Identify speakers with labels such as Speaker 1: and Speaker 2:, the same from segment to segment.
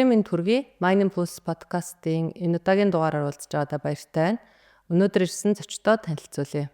Speaker 1: Өдрийн мэнд хүргэе. Mining Pulse podcast-ийн энэ удаагийн дугаараар уулзж байгаадаа баяртай байна. Өнөөдөр ирсэн зочдоо танилцуулъя.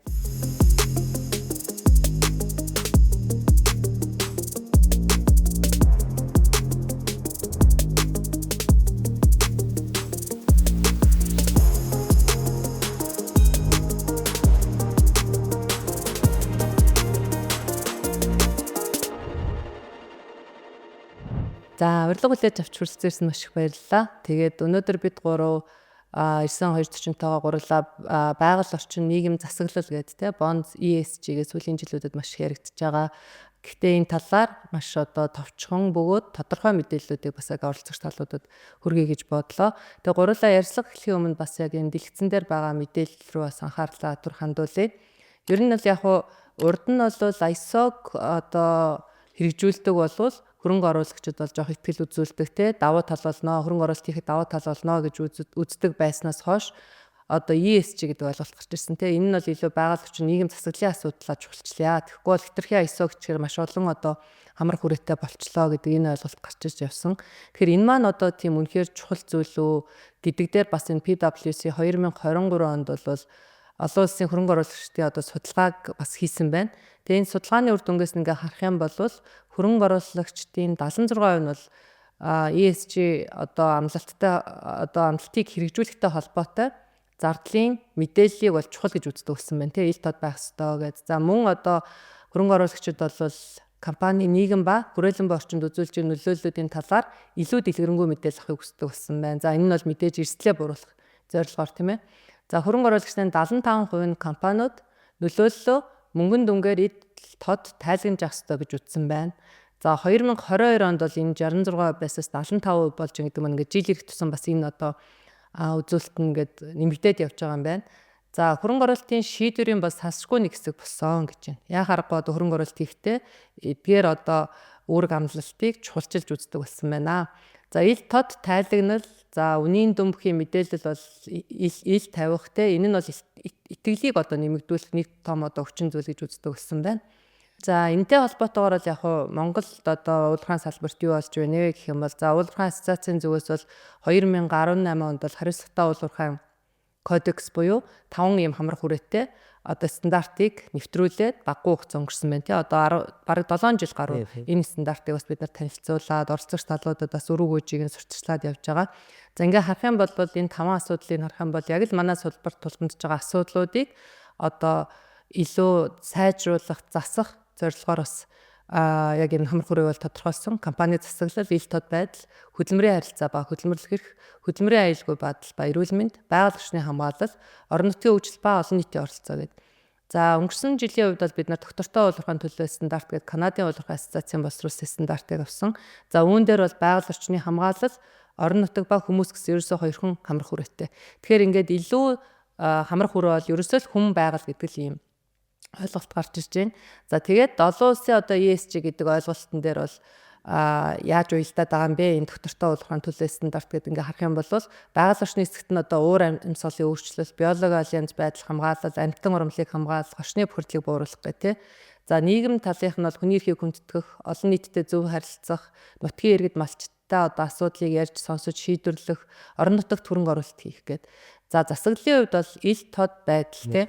Speaker 1: За урилга хүлээж авч хүрэлцээрсэн маш их баярлалаа. Тэгээд өнөөдөр бид гурав 9240-тоогоо гурлаа байгаль орчин нийгэм засаглал гэдэг Bonds ESG-гээ сүүлийн жилүүдэд маш их яригдчихэж байгаа. Гэхдээ энэ талаар маш товчхон бөгөөд тодорхой мэдээллүүдийг бас яг оролцогч талуудад хүргэе гэж бодлоо. Тэгээд гурлаа ярьцлага эхлэхийн өмнө бас яг энэ дэлгэцэн дээр байгаа мэдээлэл рүү бас анхаарлаа түр хандуулъя. Ер нь бол яг урд нь бол ISO-г хэрэгжүүлдэг болвол хөрөнгө оруулагчид бол жоох ихтгэл үзүүлдэг те давуу тал болно, хөрөнгө оруулалт хийхэд давуу тал болно гэж үздэг байснаас хойш ESG гэдэг ойлголт гарч ирсэн те. Энэ нь бол илүү байгаль орчин нийгэм засаглалын асуудлаа чухалчлаа. Тэгэхгүй бол хэтэрхий ISO гэхээр маш олон хамар хүрээтэй болчлоо гэдэг энэ ойлголт гарч ирж явсан. Тэгэхээр энэ маань тийм үнэхээр чухал зүйл үү гэдэг дээр бас энэ PwC 2023 онд бол олон улсын хөрөнгө оруулагчдын судалгааг бас хийсэн байна. Тэгээ энэ судалгааны үр дүнгээс ингээ харах юм бол хөрөнгө оруулагчдын 76% нь бол ESG амлалтыг хэрэгжүүлэхтэй холбоотой зардлын мэдээллийг бол чухал гэж үздэг болсон байна. Тэгээ ил тод байх ёстой гэж. За мөн хөрөнгө оруулагчид бол компани нийгэм ба хүрээлэн буй орчинд үзүүлж байгаа нөлөөллүүдийн талаар илүү дэлгэрэнгүй мэдээлэл авахыг хүсдэг болсон байна. За энэ нь бол мэдээж эрсдлээ бууруулах зорилгоор тийм ээ. За хөрөнгө оруулагчдын 75% нь компаниуд нөлөөллөө мөнгөн дүнгээр ил тод тайлгнаж авах ёстой гэж үзсэн байна. За 2022 онд бол энэ 66%-аас 75% болж байгаа гэдэг нь ингээд жил ирэх тусам бас энэ үзүүлэлт нь ингээд нэмэгдээд явж байгаа юм байна. За хөрөнгө оруулалтын шийдвэрийн бас сасрахгүй нэг хэсэг болсон гэж байна. Яхаарахгүй хөрөнгө оруулалт хийхдээ эдгээр үүрэг амлалтыг чухалчилж үздэг болсон байна. За ил тод тайлагнал, за үнийн дүнбэхийн мэдээлэл бол ил тавих те энэ нь бол итгэлийг нэмэгдүүлэх нэг том өвчин зүйл гэж үздэг болсон байна. За энэтэй холбоотойгоор яг Монголд уулуурхайн салбарт юу болж байна вэ гэх юм бол за уулуурхайн ассоциацийн зүгээс бол 2018 онд бол хариуцлагатай уулуурхайн кодекс буюу 5 ийм хамрах хүрээтэй стандартыг нэвтрүүлээд баггүй хугацаа өнгөрсөн байна тий. Бараг 7 жил гаруй энэ стандартыг бас бид нар танилцуулаад оролцогч талуудад бас өрөг үжийг нь сурталчлаад явж байгаа. За ингээ харах юм бол энэ 5 асуудлыг харах юм бол яг л манай сулбарт тулгамдж байгаа асуудлуудыг илүү сайжруулах, засах зорилгоор бас яг энэ хамар хүрээ бол тодорхойлсон. Компани засаглал, ил тод байдал, хөдөлмөрийн харилцаа ба хөдөлмөрлөх эрх, хөдөлмөрийн аюулгүй байдал ба эрүүл мэнд, байгаль орчны хамгаалал, орон нутгийн хөгжил ба олон нийтийн оролцоо гэдэг. За өнгөрсөн жилийн хувьд бол бид нар доктортой уулуурхайн төлөө стандарт гэдэг Канадын уулуурхайн ассоциацийн боловсруулсан стандартыг авсан. За үүн дээр бол байгаль орчны хамгаалал, орон нутаг ба хүмүүс гэсэн ерөөсөө хоёрхан хамар хүрээтэй. Тэгэхээр ингээд илүү хамар хүрээ бол ерөөсөө л хүн байгаль гэдэг л юм ойлголт гарч ирж байна. За тэгээд олон улсын ESG гэдэг ойлголтын дээр бол яаж уялдаад байгаа юм бэ? Энэ доктортой уулуурхайн төлөө стандарт гэдэг ингээ харах юм бол байгаль орчны хэсэгт нь уур амьсгалын өөрчлөлт, биологи альянз байдал хамгаалал, амьтан урамлыг хамгаалах, орчны бүртлийг бууруулах гэх тээ. За нийгэм талынх нь бол хүний эрхийг хүндэтгэх, олон нийтэд зөв харилцах, нутгийн иргэд малчттай асуудлыг ярьж сонсож шийдвэрлэх, орон нутагт хөрөнгө оруулалт хийх гэдэг. За засаглалын хувьд бол ил тод байдал тээ.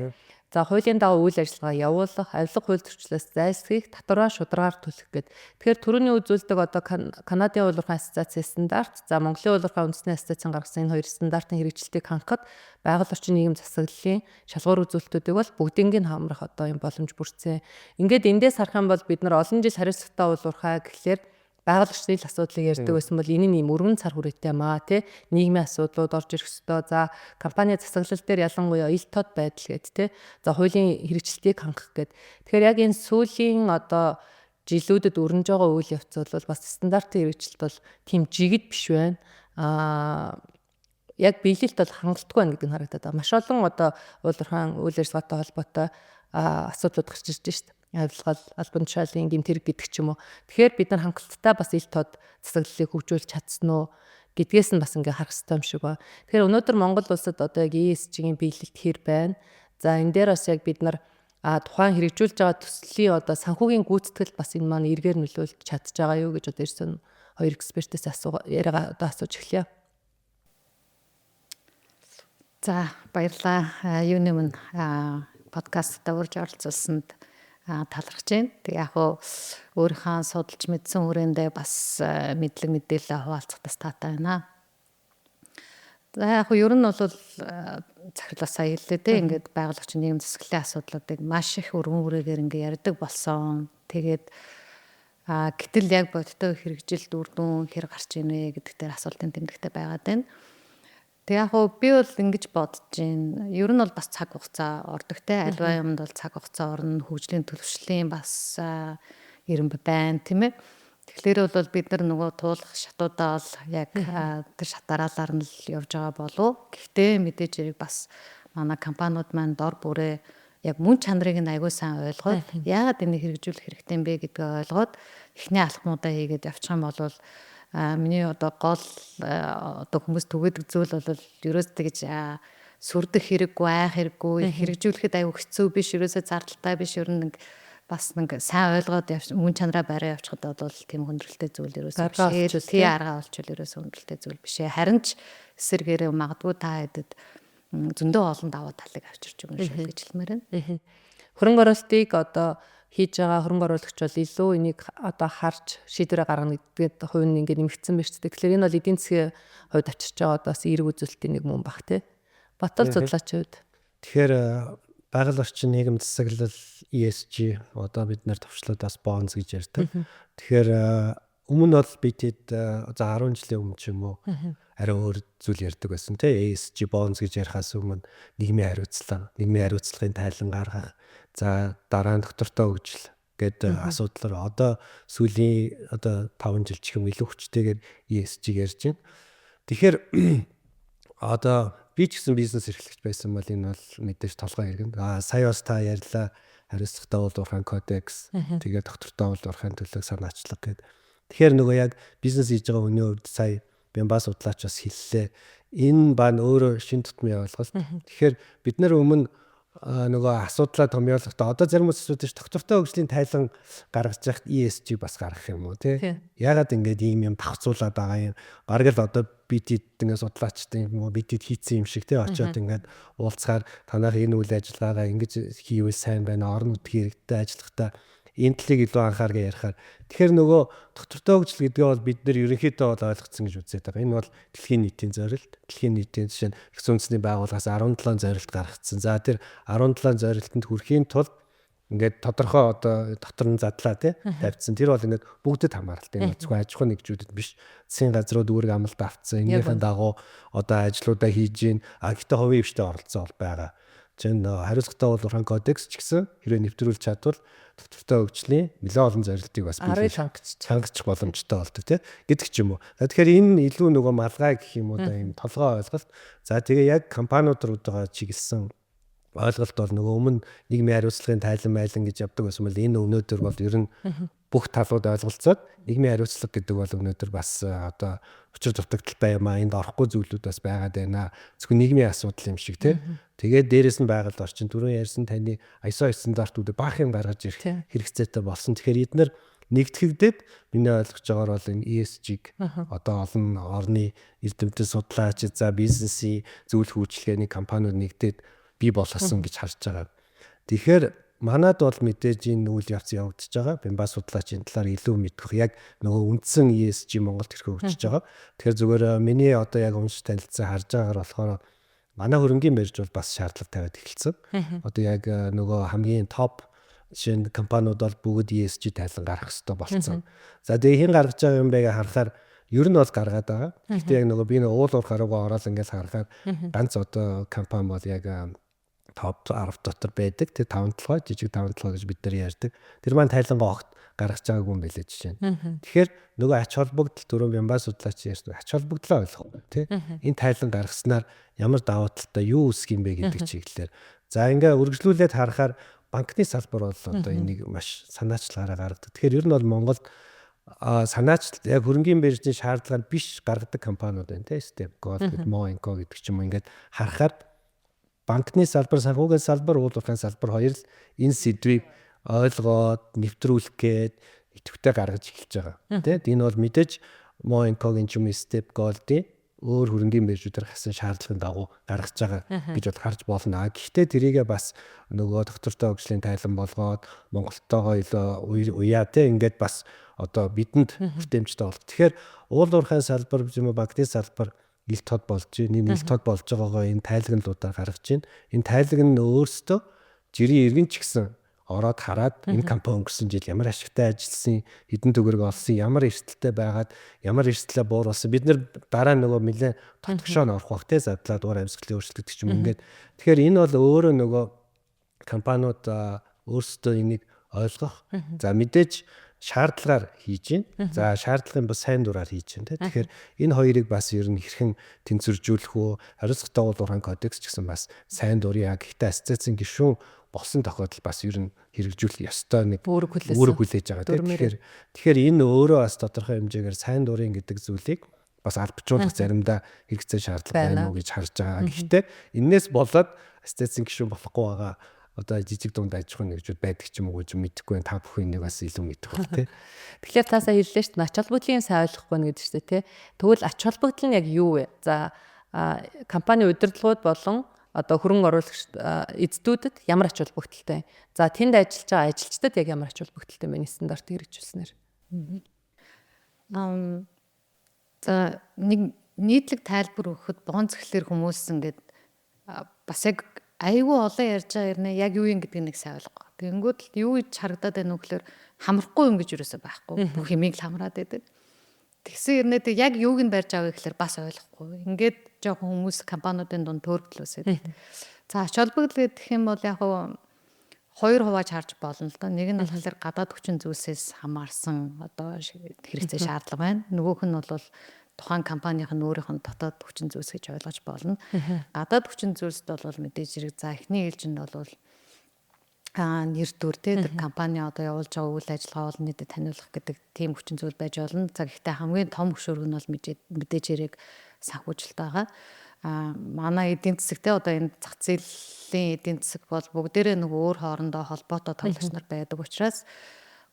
Speaker 1: За хуулийн дагуу үйл ажиллагаа явуулах, авилга хууль зөрчлөөс зайлсхийх, татвараа шударгаар төлөх гэдэг. Тэгэхээр түрүүний үзүүлдэг Канадын уулуурхайн ассоциацийн стандарт, за Монголын уулуурхайн үндэсний ассоциацийн гаргасан энэ хоёр стандартын хэрэгжилтийг хангахад байгаль орчин нийгэм засаглалын шалгуур үзүүлэлтүүдийг бол бүгднийг хамрах юм боломж бүрдсэн. Ингээд эндээс харах юм бол бид нар олон жил хариуцлагатай уулуурхай гэхлээр байгаль орчны асуудлыг ярьдаг байсан бол энэ нь ийм өргөн цар хүрээтэй маа тий нийгмийн асуудлууд орж ирэх ёстой. За компани засаглал дээр ялангуяа ил тод байдал гэдэг тий. За хуулийн хэрэгжилтийг хангах гэдэг. Тэгэхээр яг энэ сүүлийн жилүүдэд өрнөж байгаа үйл явц бол бас стандартын хэрэгжилт бол тийм жигд биш байна. Яг биелэлт бол хангалтгүй байна гэдэг нь харагдаад байгаа. Маш олон уулуурхайн үйл ажиллагаатай холбоотой асуудлууд гарч ирж байна шүү дээ. Авилгал, албан тушаалын гэмт хэрэг гэдэг ч юм уу. Тэгэхээр бид нар хангалттай бас ил тод засаглалыг хөгжүүлж чадсан уу гэдгээс нь бас ингээ харах хэрэгтэй юм шиг байна. Тэгэхээр өнөөдөр Монгол улсад яг ESG-ийн биелэлт хэр байна. За энэ дээр бас яг бид нар тухайн хэрэгжүүлж байгаа төслийн санхүүгийн гүйцэтгэлд бас энэ маань эргээр нөлөөлж чадж байгаа юу гэж ерсэн хоёр экспертээс яриагаа одоо асууж эхлэе.
Speaker 2: За баярлалаа. Юуны мөн подкастта урьж оролцуулсанд талархаж байна. Тэг яг өөрийнхөө судалж мэдсэн хүрээндээ бас мэдлэг мэдээлэл хуваалцахдаа таатай байна. За яг ер нь бол захирлаа сая хэллээ те ингээд байгуулагч нийгэм засаглалын асуудлуудыг маш их өргөн хүрээгээр ингээд ярьдаг болсон. Тэгээд гэтэл яг бодтой хэрэгжилт үр дүн хэр гарч ийнэ гэдэг дээр асуултын тэмдэгтэй байгаад байна. Тэг яг би бол ингэж бодож байна. Ер нь бол бас цаг хугацаа ордог те альва юмд бол цаг хугацаа орно, хөгжлийн төлөвшлийн бас ирэн байна тийм ээ. Тэгэхээр бол бид нар нөгөө туулах шатуудаа бол яг тэр шатараалаар нь л явж байгаа болов. Гэхдээ мэдээж хэрэг бас манай компаниуд маань дор бүрээ яг мөн чанарыг нь аягүй сайн ойлгоод яагаад энийг хэрэгжүүлэх хэрэгтэй юм бэ гэдгээ ойлгоод эхний алхмуудаа хийгээд явчих юм бол миний одоо гол одоо хүмүүс түгээдэг зүйл бол ерөөс тэгж сүрдэх хэрэггүй, айх хэрэггүй, хэрэгжүүлэхэд аягүй хэцүү биш, ерөөсөө зардалтай биш, ер нь бас нэг сайн ойлгоод мөн чанараа барай явчихад бол тийм хүндрэлтэй зүйл ерөөсөө биш. Тий арга олчвол ерөөсөө хүндрэлтэй зүйл биш. Харин ч эсэргээр магадгүй та хэдэд зөндөө олон даваа талыг авчирч байгаа юм шиг гэж хэлмээр байна.
Speaker 1: Хөрөнгө оруулалтыг одоо хийж байгаа хөрөнгө оруулагч бол илүү энийг одоо харж шийдвэрээ гаргана гэдгээд хувь нь ингээд нэмэгдсэн байж тээ. Тэгэхээр энэ бол эдийн засгийн хувьд авчирч байгаа одоо бас эерэг үзүүлэлтийн нэг мөн баг тий. Ботол судлаачийн хувьд.
Speaker 3: Тэгэхээр байгаль орчин нийгэм засаглал ESG одоо бид нэр товчлуудаас bonds гэж ярьдаг. Тэгэхээр өмнө бол бидэд за 10 жилийн өмнө ч юм уу арай өөр зүйл ярьдаг байсан тий. ESG bonds гэж ярихаас өмнө нийгмийн хариуцлагын тайлан гаргах, за дараа нь доктортой хөгжил гэдэг асуудлаар одоо сүүлийн одоо 5 жил ч юм илүү хүчтэйгээр ESG ярьж байна. Тэгэхээр одоо би ч гэсэн бизнес эрхлэгч байсан бол энэ бол мэдээж толгой иргэн. Сая бас та ярьлаа хариуцлагатай уулуурхайн кодекс, тэгээд доктортой уулуурхайн төлөв санаачлага гэдэг. Тэгэхээр нөгөө яг бизнес хийж байгаа хүний хувьд сая Бямбас судлаач бас хэллээ. Энэ баан өөрөө шин тутмын ойлголт. Тэгэхээр бид нар өмнө нөгөө асуудлаа томьёолохдоо одоо зарим хүмүүс асуудаж доктортой хөгжлийн тайлан гаргаж яхад ESG бас гаргах юм уу тий. Ягаад ингэж ийм юм давхцуулаад байгаа юм. Бараг л одоо бидэд ингэ судлаачтай юм уу бидэд хийцэн юм шиг тий очиод ингэ уулзахаар танах энэ үйл ажиллагаагаа ингэж хийвэл сайн байна. Орон нутгийн иргэдтэй ажиллахдаа энэ талыг илүү анхаарга ярихаар. Тэгэхээр нөгөө доктортой хөгжил гэдгээ бол бид нар ерөнхийдөө бол ойлгоцсон гэж үзээд байгаа. Энэ бол дэлхийн нийтийн зорилт. Дэлхийн нийтийн жишээ нь Их үндэсний байгууллагаас 17 зорилт гаргацсан. За тэр 17 зорилтод хүрэхийн тулд ингээд тодорхой одоо дотор нь задлаа тий тавьчихсан. Тэр бол ингээд бүгдэд хамааралтай. Энэ зөвхөн аж ахуйн нэгжүүдэд биш. Засгийн газрууд үүрэг амлалт авцсан. Энийхэн дагуу одоо ажлуудаа хийж гин. Гэхдээ хувийн хвштэй оролцоо бол байгаа. Жин хариуцлагатай уулуурхайн кодекс ч гэсэн хэрвээ нэвтрүүлж чадвал доктортой хөгжлийн нэлээд олон зорилтыг бас хангах боломжтой болдог тий гэдэг ч юм уу. Тэгэхээр энэ илүү нөгөө малгай гэх юм уу да юм толгой ойлголт. За тэгээ яг компаниуд руугаа чиглэсэн ойлголт бол нөгөө өмнө нийгмийн хариуцлагын тайлан майлан гэж явдаг байсан бол энэ өнөөдөр бол ер нь бүх талууд ойлголцоод нийгмийн хариуцлага гэдэг бол өнөөдөр бас одоо учир дутагдaltaй юм а энд орохгүй зүйлүүд бас байгаад байна. Зөвхөн нийгмийн асуудал юм шиг тий. Тэгээд дээрэс нь байгаль орчин түрүү ярьсан таны ISO стандартуудыг баах юм гаргаж ирэх хэрэгцээтэй болсон. Тэгэхээр эдгээр нэгтгэгдээд миний ойлгож байгаагаар бол энэ ESG-г одоо олон орны эрдэмтэн судлаач за бизнесийн зөвлөх үйлчилгээний компаниуд нэгдээд бий болгосон гэж харж байгаа. Тэгэхээр манад бол мэдээж энэ үйл явц явагдаж байгаа. Бямбас судлаачийн талаар илүү мэдэх яг нөгөө үндсэн ESG Монголд хэрэг хөгжиж байгаа. Тэгэхээр зүгээр миний одоо яг унш танилцсан харж байгаагаар болохоор манай хөрөнгийн барьж бол бас шаардлага тавиад эхэлсэн. Одоо яг нөгөө хамгийн топ шинэ компаниуд бол бүгд ESG тайлан гаргах хэрэгтэй болсон. За тэгээ хэн гаргаж байгаа юм бэ гэж харахаар ер нь бол гаргаад байгаа. Гэхдээ яг нөгөө би нэг уулуурхаар ороод ингээд харахаар ганц одоо компани бол яг топ 10 дотор байдаг. Тэр 5 толгой жижиг 5 толгой гэж бид нар ярьдаг. Тэр маань тайлангаа огт гаргаж байгаагүй юм байлээ жишээ нь. Тэгэхээр нөгөө ач холбогдол түрүү Бямбас судлаач ярьсан ач холбогдлоо ойлгох тий. Энэ тайлан гаргаснаар ямар даваа талтай юу үсэх юм бэ гэдэг чиглэлээр. За ингээ үргэлжлүүлээд харахаар банкны салбар бол одоо энийг маш санаачлагаараа гаргадаг. Тэгэхээр ер нь бол Монголд санаач яг хөрөнгийн биржийн шаардлагаар биш гаргадаг компаниуд байна тий. Stepco гэдэг Moenco гэдэг ч юм уу ингээд харахаар банкны салбар, санхүүгийн салбар, уулуурхайн салбар хоёр л энэ сэдвийг ойлгоод нэвтрүүлэх гээд идэвхтэй гаргаж эхэлж байгаа. Тэ энэ бол мэдээж Moencoгийн ч юм step gold-ийн өөр хөрөнгөний мэржүүдээр гасан шаардлагын дагуу гаргаж байгаа гэж бол харж болно. Гэхдээ тэрийгээ бас нөгөө доктортой хөгжлийн тайлан болгоод Монголтойгоо илүү уяа те ингээд бас одоо бидэнд хүртээмжтэй болох. Тэгэхээр уул уурхайн салбар юм уу банкны салбар ил тод болж байна. Энэ ил тод болж байгаагаа энэ тайлагнуудаар гаргаж байна. Энэ тайлаг нь өөрөөсөө жирийн иргэн ч гэсэн ороод хараад энэ компани өнгөрсөн жил ямар ашигтай ажилласан, хэдэн төгрөг олсон, ямар эрсдэлтэй байгаад, ямар эрсдлээ бууруулсан. Бид нэр дараа нөгөө нэлээд тодгошоо орох бах те задлаад уур амьсгалын өөрчлөлт гэх юм ингээд. Тэгэхээр энэ бол өөрөө нөгөө компаниуд өөрсдөө энийг ойлгох. За мэдээж шаардлагаар хийж байна. За шаардлагын бас сайн дураар хийж байна. Тэгэхээр энэ хоёрыг бас ер нь хэрхэн тэнцвэржүүлэх үү? Хариуцлагатай уул уурхайн кодекс ч гэсэн бас сайн дурын гэхдээ асоциацийн гишүүн болсон тохиолдол бас ер нь хэрэгжүүлэх ёстой нэг үүрэг хүлээж байгаа. Тэгэхээр энэ өөрөө бас тодорхой хэмжээгээр сайн дурын гэдэг зүйлийг бас албажуулах заримдаа хэрэгцээ шаардлага байна уу гэж харж байгаа. Гэхдээ энээс болоод асоциацийн гишүүн болохгүй байгаа одоо жижиг дунд аж ахуйн нэгжүүд байдаг ч юм уу гэж мэдэхгүй байна. Та бүхэн энийг бас илүү мэдэх баг тий.
Speaker 1: Тэгэхээр таасаа хэллээ шүү дээ. Ач холбогдлын сайн ойлгохгүй байна гэдэг чинь тий. Тэгвэл ач холбогдол нь яг юу вэ? За компани удирдлагууд болон одоо хөрөнгө оруулагч эзэдүүдэд ямар ач холбогдолтой. За тэнд ажиллаж байгаа ажилчдад яг ямар ач холбогдолтой байна стандарт хэрэгжүүлснээр.
Speaker 2: За нэг нийтлэг тайлбар өгөхөд богон цэглэр хүмүүс ингээд бас яг айгүй олон ярьж байгаа юм яг юу юм гэдгийг нэг сайн ойлгоо. Тэгэнгүүт л юу гэж харагдаад байна вэ гэхээр хамрахгүй юм гэж юусоо байхгүй. Бүх юмыг л хамраад байдаг. Тэгсэн хэрнээ яг юуг нь барьж авъя гэхээр бас ойлгохгүй. Ингээд жоохон хүмүүс компаниудын дунд төөрөглөөсэй. За ач холбогдол гэх юм бол яг хоёр хувааж харж болно л доо. Нэг нь болохоор гадаад хүчин зүйлсээс хамаарсан одоо хэрэгцээ шаардлага байна. Нөгөөх нь бол тухайн компанийн өөрийнх нь дотоод хүчин зүйлс гэж ойлгож болно. Гадаад хүчин зүйлсд бол мэдээж хэрэг за эхний ээлжинд бол нэр төр тэр компани одоо явуулж байгаа үйл ажиллагаа олон нийтэд таниулах гэдэг тийм хүчин зүйл байж болно. За гэхдээ хамгийн том хөшөөрөг нь бол мэдээж хэрэг санхүүжилт байгаа. Манай эдийн засагтэй одоо энэ зах зээлийн эдийн засаг бол бүгдээрээ нэг өөр хоорондоо холбоотой тоглогч нар байдаг учраас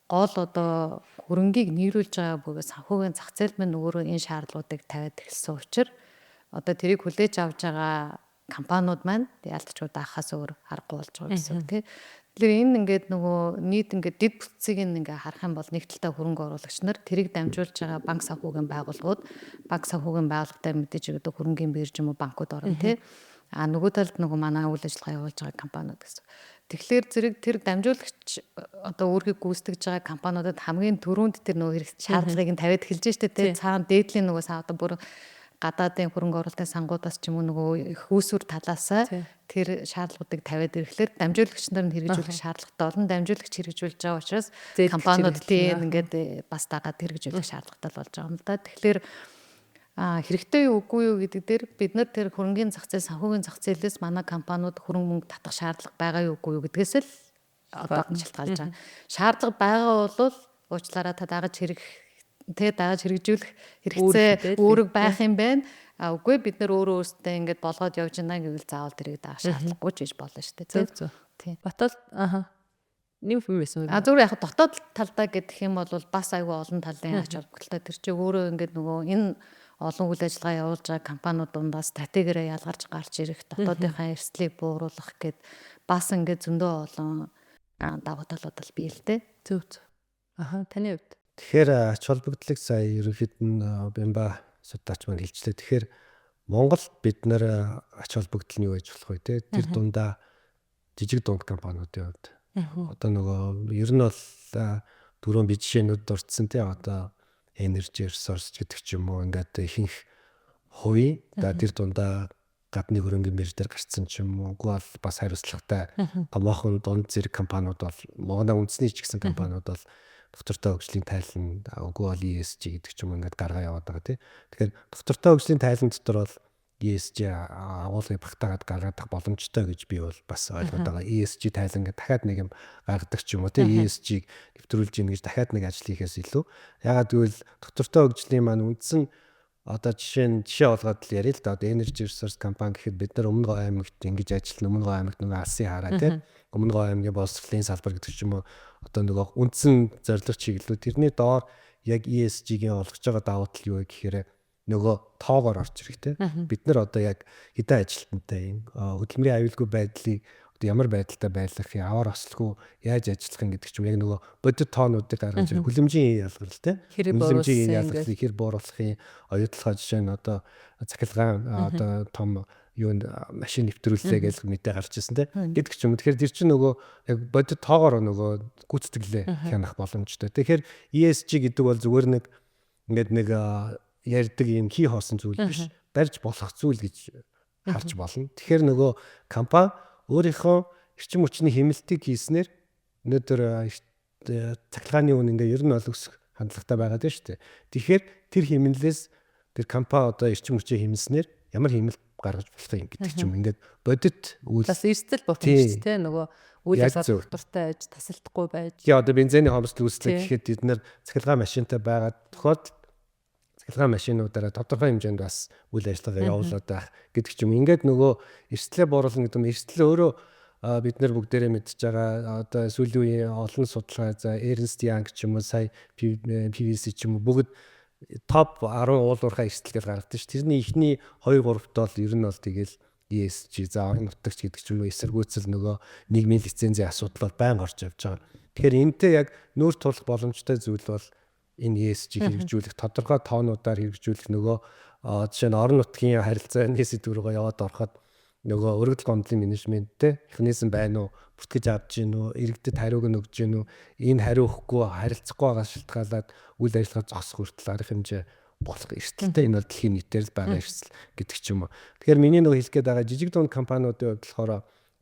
Speaker 2: гол одоо хөрөнгийг нийлүүлж байгаа бүгд санхүүгийн зах зээл мань өөрөө энэ шаардлагуудыг тавиад эхэлсэн учраас одоо тэрийг хүлээж авч байгаа компаниуд маань яалтчгүй даахаас өөр аргагүй болж байгаа гэсэн үг тийм. Тэгэхээр энэ ингээд нөгөө нийт ингээд дид бүтцийг ингээд харах юм бол нэг талдаа хөрөнгө оруулагч нар тэрийг дамжуулж байгаа банк санхүүгийн байгууллагууд банк санхүүгийн байгууллагатай мэдээж одоо хөрөнгөний бирж юм уу банкуд орно тийм. Нөгөө талд нөгөө манай үйл ажиллагаа явуулж байгаа компаниуд гэсэн. Тэгэхээр зэрэг тэр дамжуулагч одоо өөрхийг гүйцэтгэж байгаа компаниудад хамгийн түрүүнд тэр нөгөө хэрэг шаардлагыг нь тавиад эхэлж штэ тийм. Цаана дээдлийн нөгөө одоо бүр гадаадын хөрөнгө оруулалтын сангуудаас ч юм уу нөгөө их үүсвэр талаасаа тэр шаардлагуудыг тавиад ирэхлээр дамжуулагч нар нь хэрэгжүүлэх шаардлагатай болон дамжуулагч хэрэгжүүлж байгаа учраас компаниуд тийм ингээд бас дагаад хэрэгжүүлэх шаардлагатай болж байгаа юм л да. Тэгэхээр хэрэгтэй юу үгүй юу гэдэг дээр бид нар тэр хөрөнгөний зах зээл санхүүгийн зах зээлээс манай компаниуд хөрөнгө мөнгө татах шаардлага байгаа юу үгүй юу гэдгээс л одоо шалтгаалж байгаа. Шаардлага байгаа бол уучлаарай та дагаж хэрэгжүүлэх хэрэгцээ үүрэг байх юм байна. Үгүй бид нар өөрөөсөө ингэж болгоод явж байна гэвэл заавал тэрийг даах шаардлагагүй ч гэж болно шүү дээ.
Speaker 1: Тийм. Батал нэг юм байсан.
Speaker 2: Зүгээр яг дотоод талдаа гэдэг юм бол бас айгүй олон талын ач холбогдолтой. Тэр чинь өөрөө ингэж нөгөө энэ олон үйл ажиллагаа явуулж байгаа компаниуд дундаас стратегиороо ялгарч гарч ирэх дотоодынхаа эрсдлийг бууруулах гэд бас ингэж зөндөө олон давуу талууд л бий л дээ.
Speaker 1: Зөв. Таны хувьд.
Speaker 3: Тэгэхээр ач холбогдлыг сая ерөнхийд нь Бямба судалгаач маань хэлжлээ. Тэгэхээр Монголд бид нэр ач холбогдол нь юу гэж болох вэ те? Тэр дундаа жижиг дунд компаниудын хувьд одоо нөгөө ер нь бол дөрөв бие жишээнүүд дурдсан те одоо energy resource гэдэг ч юм уу ингээд ихэнх хувийн тэр дундаа гадны хөрөнгөний мэржээр гарцсан ч юм уу бол бас хариуцлагатай томоохон дунд зэрэг компаниуд бол манай үндэсний ч гэсэн компаниуд бол доктортой хөгжлийн тайлан үгүй бол ESG гэдэг ч юм ингээд гаргаа яваад байгаа тийм. Тэгэхээр доктортой хөгжлийн тайлан дотор бол ESG агуулгыг багтаагаад гаргадах боломжтой гэж би бол бас ойлгоод байгаа. ESG тайлан гэдэг дахиад нэг юм гаргадаг ч юм уу тийм. ESG-г нэвтрүүлж ийн гэж дахиад нэг ажил хийхээс илүү. Ягаад гэвэл доктортой хөгжлийн маань үндсэн одоо жишээ болгоод л ярил л да. Одоо Energy Resource компани гэхэд бид нар Өмнө Говь аймагт ингэж ажиллана. Өмнө Говь аймагт нөгөө алсын хараа тийм. Өмнө Говь аймгийн боловсролын салбар гэдэг ч юм уу одоо нөгөө үндсэн зорилго чиглэлүүд тэрний доор яг ESG-ийн олгож байгаа давуу тал юу вэ гэхээр нөгөө тоогоор орж ирэхтэй. Бид нар одоо яг хэдэн ажилтнтай юм хөдөлмөрийн аюулгүй байдлыг одоо ямар байдалтай байлгах, аваар ослохгүй яаж ажиллах гэдэг ч юм яг нөгөө бодит тоонуудыг гаргаж ирэх хүлэмжийн ялгарл хүлэмжийн ялгарлыг хэр бууруулахын оюутлахаа жишээ нь одоо цахилгаан одоо том юунд машин нэвтрүүллээ гэж мэдээ гарч ирсэн гэдэг ч юм. Тэгэхээр тэр чинь нөгөө яг бодит тоогоор нөгөө гүйцэтгэлээ хянах боломжтой. Тэгэхээр ESG гэдэг бол зүгээр нэг ингээд нэг ярьдаг юм хий хоосон зүйл биш. Барьж болох зүйл гэж харж болно. Тэгэхээр нөгөө компани өөрийнхөө эрчим хүчний хэмнэлтийг хийснээр өнөөдөр цахилгааны үн ингээ ер нь бол өсөх хандлагатай байгаад байна шүү дээ. Тэгэхээр тэр хэмнэлээс тэр компани одоо эрчим хүчээ хэмнэснээр ямар хэмнэлт гаргаж болох юм гэдэг ч юм. Ингээд бодит үйл
Speaker 1: бас эрсдэл боломж те нөгөө үйл ажиллагаа доктортай аж тасалдахгүй байж.
Speaker 3: Тэгээ одоо бензиний хомсдол үүслэх гэхэд бид нэр цахилгаан машинтай байгаад тохиолдолд цахилгаан машинуудаараа тодорхой хэмжээнд бас үйл ажиллагаа явуулаад байх гэдэг ч юм. Ингээд нөгөө эрсдлээ бууруулна гэдэг нь эрсдэл өөрөө бид нар бүгдээрээ мэдж байгаа одоо сүүлийн үеийн олон судалгаа за Ernst Young ч юм уу сая PwC ч юм уу бүгд топ 10 уулуурхай эрсдэл гэж гаргадаг ш. Тэрний ихний 2-3-т бол ер нь бол тэгэл ESG за орон нутагч гэдэг ч юм уу эсэргүүцэл нөгөө нийгмийн лицензийн асуудал бол байнга орж явж байгаа. Тэгэхээр энэтэй яг нүүр тулах боломжтой зүйл бол энэ ESG хэрэгжүүлэх тодорхой тоонуудаар хэрэгжүүлэх нөгөө жишээ нь орон нутгийн харилцааны сэдв рүүгээ яваад ороход нөгөө өргөдөл гомдлын менежменттэй механизм байна уу, бүртгэж авч гин үү, иргэдэд хариуг нь өгж гин үү, энэ хариу өгөхгүй харилцахгүй байгаа шалтгаалаад үйл ажиллагаа зогсох хүртэл арга хэмжээ болох эрсдэлтэй энэ бол дэлхийн нийтээр л байгаа эрсдэл гэдэг ч юм уу. Тэгэхээр миний нөгөө хэлэх гээд байгаа жижиг дунд компаниудын хувьд болохоор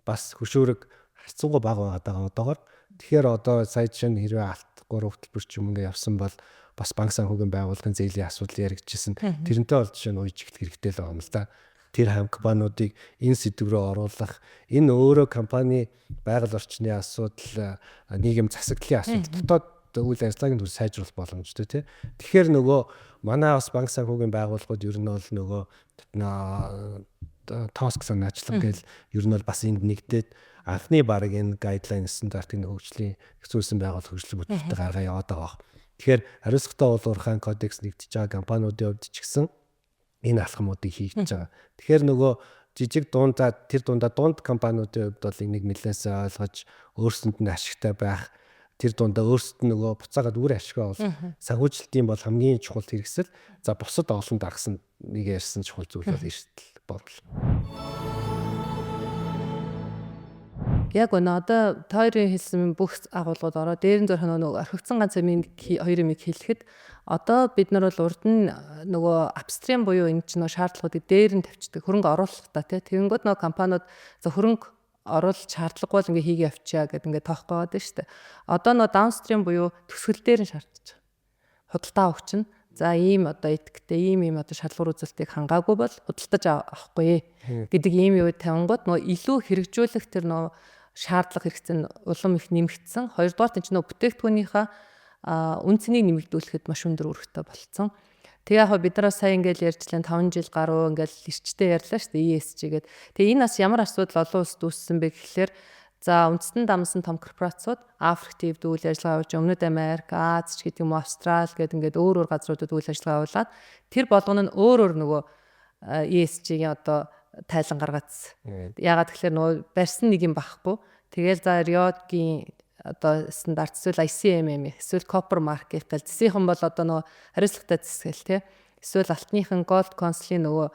Speaker 3: бас хөшөөрөг харьцангуй бага байгаа одоогоор. Тэгэхээр одоо сая жишээ нь хэрвээ алт 3 хөтөлбөр ч юм ингээ явсан бол бас банк санхүүгийн байгууллагын зээлийн асуудал яригдчихсэн. Тэрнтэй бол жишээ нь ууж ихтэй хэрэгтэй л байгаа юм л да. Тэр компаниудыг энэ сэдв рүү оруулах, энэ өөрөө компани байгаль орчны асуудал, нийгэм засаглалын асуудал, дотоод үйл ажиллагааг нь сайжруулах боломжтой тий. Тэгэхээр нөгөө манай бас банк санхүүгийн байгууллагууд ер нь бол нөгөө тоск санаачлага гэл ер нь бол бас энд нэгдээд анхны баг энэ гайдлайн стандартын хөгжлийн хэвсүүлсэн байгууллага хөгжлийн бүтээлтэй гаргаа яваад байгаа. Тэгэхээр хариуцлагатай уулуурхайн кодекс нэгдэж байгаа компаниудын хувьд ч гэсэн энэ алхмуудыг хийж байгаа. Тэгэхээр нөгөө жижиг дунд компаниудын хувьд бол энийг нэлээдээ ойлгож өөрсөнд нь ашигтай байх. Тэр дундаа өөрсдөд нөгөө буцаагаад үр ашигаа бол санхүүжилтийн бол хамгийн чухал хэрэгсэл. За бусад олон даргасан нэг ярьсан чухал зүйл бол эрсдэл бол.
Speaker 1: Яг өнөө одоо тойрын хэлсэн бүх агуулгууд ороо дээрэн зурх нөгөө орхигдсон ганц юм хоёр юмыг хэлэхэд одоо бид нар бол урд нь нөгөө апстрим буюу энэ ч нөгөө шаардлагуудыг дээр нь тавьчихдаг хөрөнгө оруулах та тэгэнгүүт нөгөө компаниуд за хөрөнгө оруулах шаардлагагүй л ингээ хийгээ авчиа гэдэг ингээ тоохгүй байгаа дээ шүү дээ. Одоо нөгөө даунстрим буюу төсгөл дээр нь шаардж байгаа. Худалдаа авах чинь за ийм одоо этиктэй ийм одоо шалгуур үзүүлэлтийг хангаагүй бол худалдаж авахгүй гэдэг ийм юу тавингууд нөгөө илүү хэрэгжүүлэх тэр нөгөө шаардлага хэрэгцээ нь улам их нэмэгдсэн. Хоёрдугаар нь ч нөгөө бүтээгдэхүүнийхээ үнцнийг нэмэгдүүлэхэд маш өндөр үүрэгтэй болцсон. Тэгээ яг бид нараа сайн ингээл ярьжлаа 5 жил гаруй ингээл эрчтэй ярьлаа шүү дээ ESG гэдэг. Тэгээ энэ бас ямар асуудал олон улсад үүссэн бэ гэхлээр за үндэстэн дамсан том корпорациуд Африкт ивд үйл ажиллагаа явуулж Өмнөд Америк, Аз ч гэдэг юм уу Австрали гэдэг ингээд өөр газруудад үйл ажиллагаа явуулаад тэр болгоно нь өөр нөгөө ESG-ийн одоо тайлан гаргац. Ягаад гэхээр нөгөө барьсан нэг юм байхгүй. Тэгэл за Риогийн одоо стандарт эсвэл ICMM эсвэл Copper Mark гэл зэсийнхэн бол одоо нөгөө хариуцлагатай зэсгэл тий. Эсвэл алтныхан Gold Council-ийн нөгөө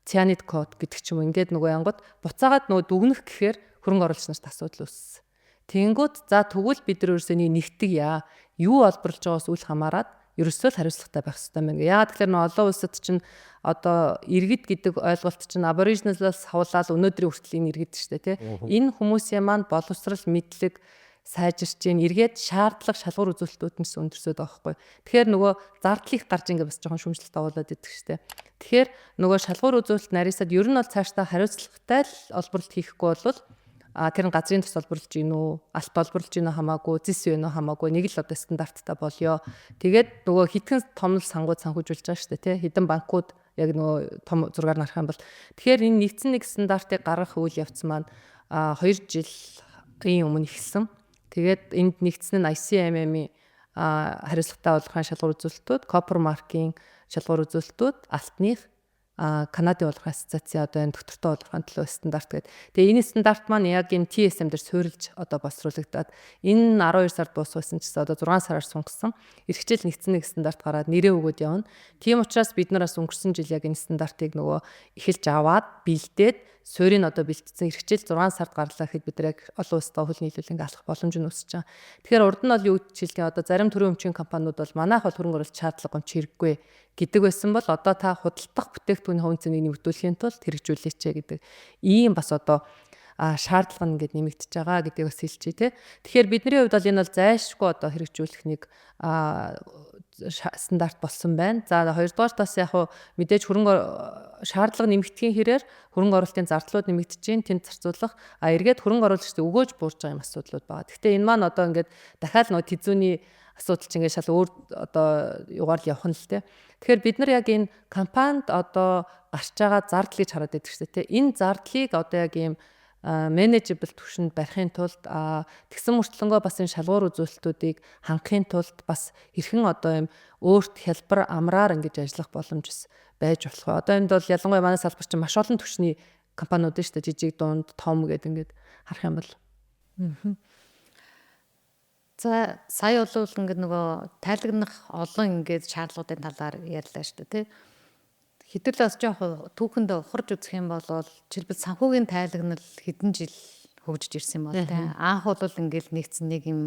Speaker 1: Cyanide Code гэдэг ч юм ингээд нөгөө янгууд буцаагаад нөгөө дүгнэх гэхээр хөрөнгө оруулагч нарт асуудал үүссэн. Тэнгүүд за тэгвэл бид нар ерөөсөө нэгтгэг яа. Юу олборлож байгаас үл хамааран ерөөсөө л хариуцлагатай байх хэрэгтэй байна. Яагаад тэгэхээр нөгөө олон улсад чинь одоо иргэд гэдэг ойлголт чинь аборигеналаас хавуулаад өнөөдрийн хүртэл энэ иргэд шүү дээ тий. Энэ хүмүүсийн маань боловсрал мэдлэг сайжирч гин эргээд шаардлага шалгуур үзүүлэлтүүд нь өндөрсөд байгаа байхгүй. Тэгэхээр нөгөө зардал их гарч ингээ бас жоохон шүмжлэлт авуулаад идэг штэ. Тэгэхээр нөгөө шалгуур үзүүлэлт нарийсаад ер нь бол цаашдаа хариуцлагатай л олборлт хийхгүй бол тэр нь газрын тус олборлж гин үү, алт олборлж гин үү хамаагүй, зис юу нэ хамаагүй нэг л одоо стандарттай болёо. Тэгээд нөгөө хитгэн том сангууд санхүүжүүлж байгаа штэ тий. Хэдэн банкуд яг нөгөө том зургаар нарах юм бол тэгэхээр энэ нэгдсэн нэг стандартыг гаргах үйл явц маань 2 жилийн өмнө ихсэн. Тэгээд энд нэгдсэн нь ICMM-ийн хариуцлагатай болгохын шалгуур үзүүлэлтүүд, Copper Mark-ийн шалгуур үзүүлэлтүүд, алтных Канадын болгохын ассоциацийн одоо энэ доктортой болгохын төлөө стандарт гэдэг. Тэгээ энэ стандарт маань яг энэ TSM дээр суурилж одоо боловсруулагдаад энэ 12 сард дууссан ч гэсэн одоо 6 сараар сунгасан эрхчээл нэгдсэн нэг стандарт гараад нэрээ өгөөд явна. Тийм учраас бид нараас өнгөрсөн жил яг энэ стандартыг нөгөө эхэлж аваад бэлдээд суурийг одоо бэлтгэсэн эрхчээл 6 сард гарлаа гэхэд бид яг олон улстай хөл нийлүүлэн алах боломж нь өсөж байгаа. Тэгэхээр урд нь бол юу гэж хэлдэг одоо зарим төрийн өмчийн компаниуд бол манайх бол хөрөнгө оруулалт шаардлага гомч хэрэггүй гэдэг байсан бол одоо та худалдах бүтээгдэхүүний хувь цэнийг нэмэгдүүлэхийн тулд хэрэгжүүлээч гэдэг ийм бас одоо шаардлага нь ингээд нэмэгдэж байгаа гэдгийг бас хэлчихье те. Тэгэхээр бидний хувьд бол энэ бол зайлшгүй одоо хэрэгжүүлэх нэг стандарт болсон байна. За хоёрдугаар тас яг хуу мэдээж хөрөнгө шаардлага нэмэгдэхийн хэрээр хөрөнгө оруулалтын зардлууд нэмэгдэж чинь тэнд зарцуулах эргээд хөрөнгө оруулагчдыг өгөөж буурж байгаа юм асуудлууд байгаа. Гэхдээ энэ маань одоо ингээд дахиад нөгөө тэзүүний асуудал чинь ингээд шал өөр одоо югаар л явах нь л те. Тэгэхээр бид нар яг энэ компанид одоо гарч байгаа зардал гэж хараад байдаг шүү дээ те. Энэ зардлыг одоо яг ийм менежибл түвшинд барихын тулд тэгсэн мөртлөнгөө бас энэ шалгуур үзүүлэлтүүдийг хангахын тулд бас хэрхэн одоо юм өөрт хялбар амраар ингэж ажиллах боломж байж болох ба. Одоо энд бол ялангуяа манай салбар чинь маш олон түвшний компаниуд шүү дээ. Жижиг, дунд, том гэдэг ингээд харах юм бол.
Speaker 2: За сая бол ингээд нөгөө тайлагнах олон ингээд шаардлагуудын талаар ярьлаа шүү дээ тий. Хэдүүл бас жоох түүхэнд ухарж үзэх юм бол жишээлбэл санхүүгийн тайлагнал хэдэн жил хөгжиж ирсэн бол тий. Анх бол ингээд нэгдсэн нэг юм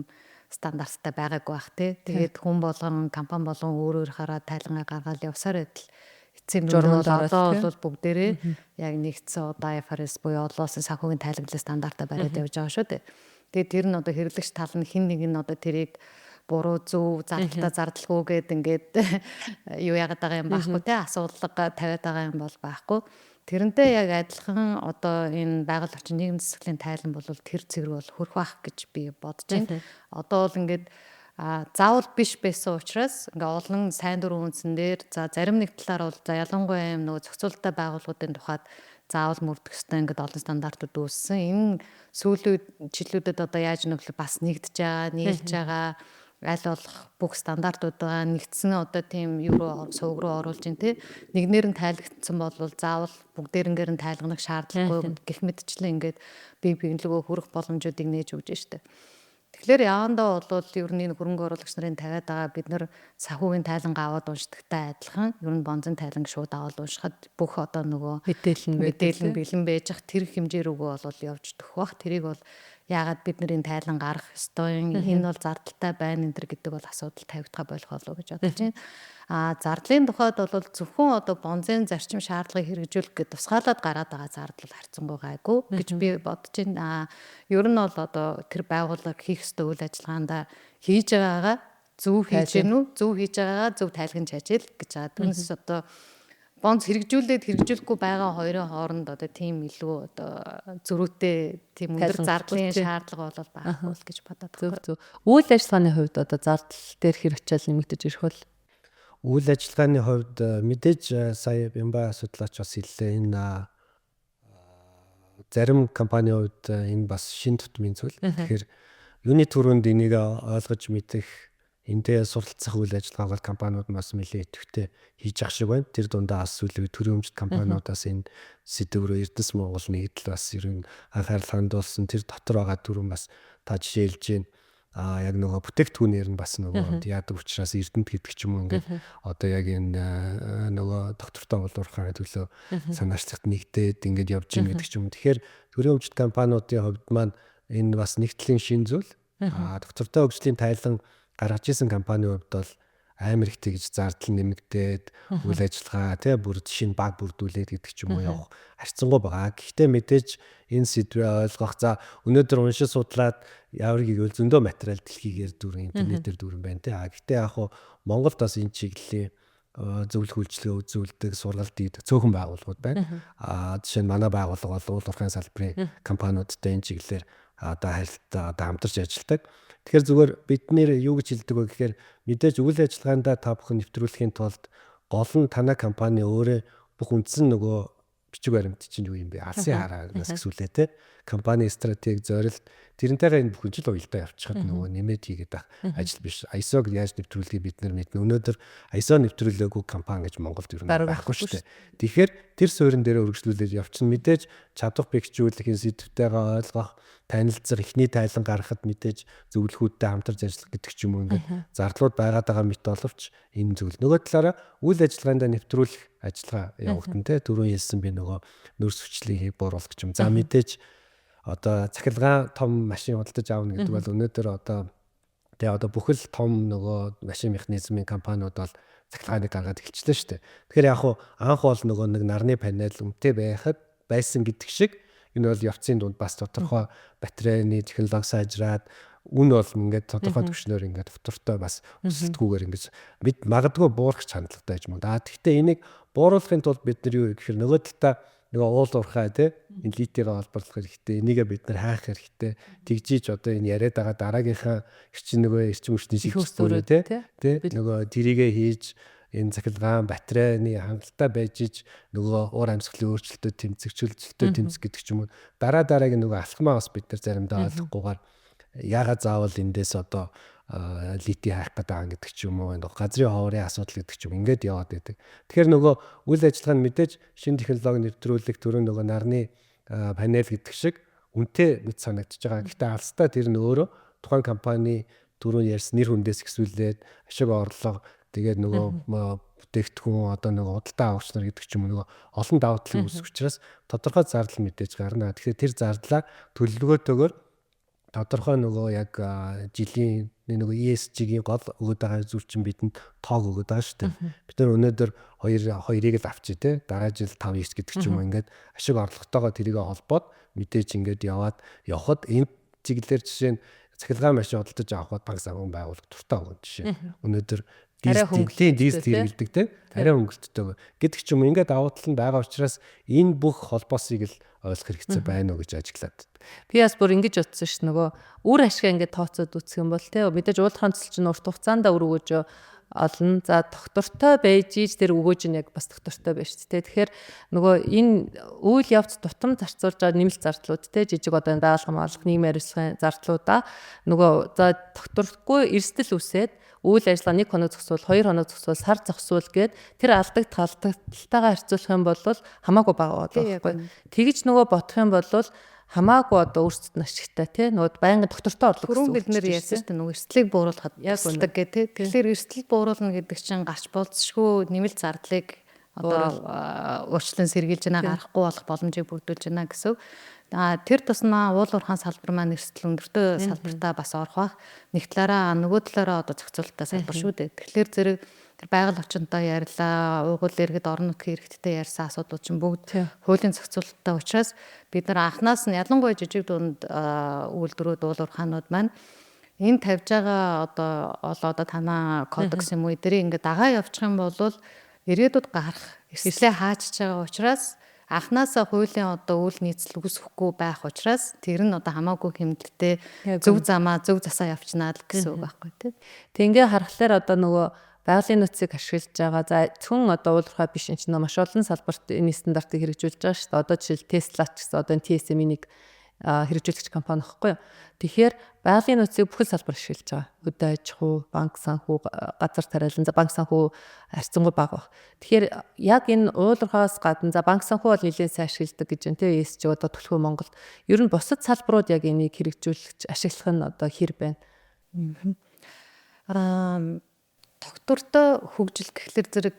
Speaker 2: стандарттай байгаагүй бах тий. Тэгээд хүн болгон компани болгон өөр хараа тайлагнаа гаргаад явсаар байтал эцсийн журмууд одоо бол бүгдээрээ яг нэгдсэн одоо IFRS буюу олоосын санхүүгийн тайлагналын стандартаа бариад явж байгаа шүү дээ. Тэгээд тэр нь одоо хэрэглэгч тал нь хин нэг нь одоо тэрийг буруу зөв зардалтай зардалгүй гэд ингээд юу яагаад байгаа юм байхгүй те асуудал тавиад байгаа юм бол байхгүй. Тэрнтэй яг адилхан одоо энэ байгаль орчин нийгэм засаглалын тайлан бол тэр зэрэг бол хөрөх байх гэж би бодож байна. Одоо бол ингээд заавал биш байсан учраас ингээ олон сайн дурын үндсэн дээр за зарим нэг талаар бол за ялангуяа юм нөгөө зохицуулалттай байгууллагуудын тухайд заавал мөрдөх ёстой ингээд олон стандартууд үүссэн. Энэ сүүлийн жилүүдэд одоо яаж нөхлө бас нэгдэж байгаа, нийлж байгаа аль болох бүх стандартуудаа нэгдсэн одоо тийм евро сувг руу оруулж ин тэ нэгнээр нь тайлагдсан бол заавал бүгдээрнгээр нь тайлгнах шаардлагагүй гэх мэтчлэн ингээд бие биенлэгөө хүрэх боломжуудыг нээж өгж штэ. Тэгэхээр явандаа бол ер нь хөрөнгө оруулагч нарын тавиад байгаа бид нар санхүүгийн тайлангаа аваад уншдагтай адилхан ер нь бонзын тайланг шууд аваад уншихад бүх одоо нөгөө мэдээлэл бэлэн байж ах тэр хэмжээ рүүгээ бол явж төхөх. Тэрийг бол яагаад бид нарын тайлан гарах ёстой юм энэ бол зардалтай байна энэ гэдэг бол асуудал тавигдгаа болох болов гэж бодож байна. Зардлын тухайд бол зөвхөн одоо бонзын зарчим шаардлагыг хэрэгжүүлэх гэж тусгаалаад гараад байгаа зардал харьцангуй гайгүй гэж би бодож байна. Ер нь бол одоо тэр байгууллага хийх ёстой үйл ажиллагаанда хийж байгаагаа зөв хийж гэнэ үү? Зөв хийж байгаагаа зөв тайлгнаж хажил гэж байгаа. Түүнээс одоо бонз хэрэгжүүлэхгүй байгаа хоёрын хооронд одоо тийм илүү одоо зөрүүтэй тийм өндөр зардлын шаардлага бол байхгүй гэж бодоод байна.
Speaker 1: Зөв. Үйл ажиллагааны хувьд одоо зардал дээр хэр очиад нэмэгдэж ирэх бол
Speaker 3: үйл ажиллагааны хувьд мэдээж сая бямбай асуудлаач бас хэллээ. Энэ зарим компанийн хувьд энэ бас шин тутмын зүйл. Тэгэхээр юуны төрөнд энийг ойлгож мэдэх энтэй суралцах үйл ажиллагааг компаниуд бас нэлээд идэвхтэй хийж ах шиг байна. Тэр дундаа бас сүүлийн төрийн өмчт компаниудаас энэ сэдв рүү Эрдэнэс Монгол нэгдэл бас ер нь анхаарал хандуулсан. Тэр дотор байгаа төрөн бас та жишээлж байна. Яг нөгөө бүтээгдэхүүнээр нь бас нөгөө яадаг учраас Эрдэнэт гэдэг ч юм уу ингээд одоо яг энэ нөгөө доктортой боловсрохын төлөө санаачлагт нэгдээд ингээд явж гин гэдэг ч юм. Тэгэхээр төрийн өмчт компаниудын хувьд маань энэ бас нэгдлийн шин зүйл. Доктортой хөгжлийн тайлан гаргаж исэн компанийн хувьд бол амар ихтэй гэж зардал нэмэгдээд үйл ажиллагаа тий бүр шинэ баг бүрдүүлээд гэдэг ч юм уу явах харьцангуй байгаа. Гэхдээ мэдээж энэ сэдвээ ойлгох за өнөөдөр уншиж судлаад ямар гэвэл зөндөө материал дэлхийгээр дүрэн интернетээр дүрэн байна тий. Гэхдээ яг хуу Монголд бас энэ чиглэлийн зөвлөх үйлчлэгээ үзүүлдэг сургалт хийдэг цөөхөн байгууллагууд байна. Жишээ нь манай байгууллага бол уул уурхайн салбарын компаниудтай энэ чиглэлээр одоо харилцаа одоо хамтарч ажилладаг. Тэгэхээр зүгээр бид нэр юу гэж хэлдэг вэ гэхээр мэдээж үйл ажиллагаандаа та бүхэн нэвтрүүлэхийн тулд гол нь танай компани өөрөө бүх үндсэн нөгөө бичиг баримт чинь юу юм бэ? Алсын хараас гэсүүлээ те. Компани стратеги зорилт тэрнтэйгээ энэ бүхэн жил уялдаа явчихад нөгөө нэмээд хийгээд байх ажил биш. ISO-г яаж нэвтрүүлгийг бид нар мэднэ. Өнөөдөр ISO нэвтрүүлээгүй компани гэж Монголд ер нь байхгүй шүү дээ. Тэгэхээр тэр суурин дээр үргэлжлүүлээд явчихна. Мэдээж чадвар бэхжүүлэх, энэ сэдвтэйгээ ойлгох, танилцах, ихний тайлан гаргахад мэдээж зөвлөхүүдтэй хамтарч ажиллах гэдэг ч юм уу ингээд зардлууд байгаад байгаа мэт боловч энэ зүйл. Нөгөө талаараа үйл ажиллагаанд нэвтрүүлэх ажиллагаа явагдана те. Түрүүн хэлсэн би нөгөө нөөц хүчлийг бууруулах юм. За мэдээж одоо цахилгаан том машин худалдаж аавна гэдэг бол өнөөдөр одоо бүхэл том нөгөө машин механизмын компаниуд бол цахилгааныг гаргаад эхэлчихлээ шүү дээ. Тэгэхээр яг анх бол нөгөө нэг нарны панел өмтэй байхад байсан гэдэг шиг энэ бол явцын дунд бас тодорхой батарейны технологи сайжраад үн бол ингээд тодорхой түвшнээр ингээд доктортой бас өсөлтгүйгээр ингээд бид магадгүй буурах чанартай гэж мөн. Гэхдээ энийг бууруулахын тулд бид нар юу гэхээр нөгөө талдаа нөгөө уул уурхай тий энэ литер холборлох хэрэгтэй. Энийгээ бид нар хаах хэрэгтэй. Тэгжиж одоо энэ яриад байгаа дараагийнхаа эрчим нөгөө эрчим хүчний шийдвэр тий нөгөө тэрийгээ хийж энэ цахилгаан батарейны хангалттай байж иж нөгөө уур амьсгалын өөрчлөлтөд тэмцэгчлөлтөд тэмцэх гэдэг ч юм уу дараагийн нөгөө алхмаа бас бид нар заримдаа ойлгохгүйгээр яагаад заавал эндээс одоо лити хайх гэдэг гэдэг ч юм уу энэ газрын хоорын асуудал гэдэг ч юм ингээд яваад байдаг. Тэгэхээр нөгөө үйл ажиллагаа нь мэдээж шинэ технологи нэвтрүүлэх төрөө нөгөө нарны панел гэдэг шиг үнэтэй мэт санагдчихж байгаа. Гэхдээ алстаа тэр нь өөрөө тухайн компани түрүүн ярьсан нэр хүндээс ихсүүлээд ашиг орлого тэгээд нөгөө бүтээгдэхүүн одоо нөгөө худалдаа авагч нар гэдэг ч юм уу нөгөө олон давуу талын үүсэх учраас тодорхой зардал мэдээж гарна. Тэгэхээр тэр зардлаа төлөвлөгөөтэйгээр тодорхой нөгөө яг жилийн нөгөө ESG-ийн гол өгöd байгаа зүйчин бидэнд тоог өгöd байгаа шүү дээ. Бид нар өнөөдөр 2-ыг л авчи те дараа жил 5x гэдэг ч юм уу ингээд ашиг орлоготойгоо тэрийгэ холбоод мэдээж ингээд явхад энэ чиглэлээр жишээ нь цахилгаан машин худалдаж авахд банк санхүүгийн байгууллага дуртай байгаа жишээ. Өнөөдөр дизель хэрэгэлдэг те арай хөнгөлттэй гэдэг ч юм уу ингээд давуу тал нь байгаа учраас энэ бүх холбоосыг л ойлгох хэрэгцээ байна уу гэж ажиглаад.
Speaker 1: Би бас бүр ингэж утсан ш нөгөө үр ашгаа ингээд тооцоод үзэх юм бол те мэдээж уулахын төсөл чинь урт хугацаанд үр өгөөж олно. За доктортой байж ич тэр өгөөж нь яг бас доктортой байж те. Тэгэхээр нөгөө энэ үйл явц тутам зарцуулж байгаа нэмэлт зардлууд те жижиг одоо энэ даалгавар алах нийгмийн арилсан зардлуудаа нөгөө за докторгүй эрсдэл үсээд үйл ажиллагаа 1 хоног зогсвол 2 хоног зогсвол сар зогсвол гээд тэр алдаг талтайгаа харьцуулах юм бол хамаагүй бага болоо байхгүй. Тэгж нөгөө бодох юм бол хамаагүй одоо өөрсдөд нь ашигтай тий нөгөө байнгын доктортой орлого
Speaker 2: гэсэн үг. Бид нэр ярьсан шүү дээ нөгөө эрсдлийг бууруулахад ясдаг гэх тий. Тэгэхээр эрсдэл бууруулна гэдэг чинь гарч болцсошгүй нэмэлт зардлыг одоо өөрчлөн сэргийлж байна гарахгүй болох боломжийг бүрдүүлж байна гэсэн. Тэр тусмаа уул уурхайн салбар маань эрсдэл өндөртэй салбартаа бас орох бах. Нэг талаараа нөгөө талаараа одоо зохицуулалтаа салбар шүү дээ. Тэгэхээр зэрэг тэр байгаль орчинтой ярьлаа, угуул иргэд орон нутгийн иргэдтэй ярьсан асуудлууд чинь бүгд хуулийн зохицуулалттай учраас бид нар анханаас нь ялангуяа жижиг дунд үйлдвэрүүд уул уурхаанууд маань энэ тавьж байгаа одоо танаа кодекс юм уу эдэрийг ингээд дагаа явуучих юм бол ирээдүйд гарах эрсдлээ хаачж байгаа учраас анханасаа хуулийн одоо үйл нийцэл үүсэхгүй байх учраас тэр нь одоо хамаагүй хэмнэлттэй зөв замаа зөв засаа явчнаа л гэсэн үг байхгүй тий.
Speaker 1: Тингээ харахаар одоо нөгөө байгалийн нөөцийг ашиглаж байгаа. За зөвхөн одоо уулуурхай биш энэ чинь маш олон салбарт энэ стандартыг хэрэгжүүлж байгаа шүү дээ. Одоо жишээл Tesla ч гэсэн одоо энэ TSM-ийг хэрэгжүүлэгч компани гэхгүй юу. Тэгэхээр байгалийн нөөцийг бүхэл салбар ашиглаж байгаа. Хөдөө аж ахуй, банк санхүү, газар тариалан, за банк санхүү харьцангуй бага баг. Тэгэхээр яг энэ уулуурхаас гадна за банк санхүү бол нэлээд сайн ашигладаг гэж байна те. ESG одоо төлхөө Монголд. Ер нь бусад салбарууд яг энийг хэрэгжүүлж ашиглах нь одоо хэр байна.
Speaker 2: Доктортой хөгжил гэхлээр зэрэг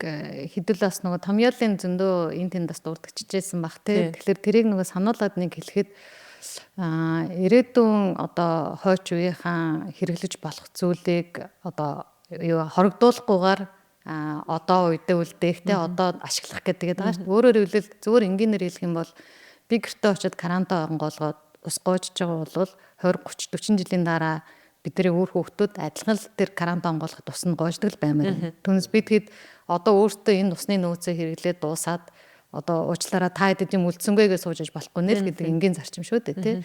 Speaker 2: хэдүүл бас нөгөө томьёолын зөндөө энэ тэндээс дурдчихжсэн баг тий. Тэгэхээр тэрийг нөгөө сануулад нэг хэлэхэд ирээдүйн одоо хойч үеийнхэн хэрэглэж болох зүйлийг одоо хоригдуулахгүйгээр одоо үедээ үлдээх тий одоо ашиглах гэдэг байгаа шүү дээ. Өөрөөр хэлбэл зөвхөн энгийнээр хэлэх юм бол би гэртээ очиод карантаа онгоолгоод ус гоожж байгаа бол 20 30 40 жилийн дараа бидний өөр хүүхдүүд адилхан л тэр карантаа онгоолоход ус нь гоождаг л баймаар. Түүнээс би тэгэд одоо өөртөө энэ усны нөөцөө хэрэглээд дуусаад одоо уучлаараа та хэд юм үлдсэнгээгээ суужж болохгүй нэ л гэдэг энгийн зарчим шүү дээ тий.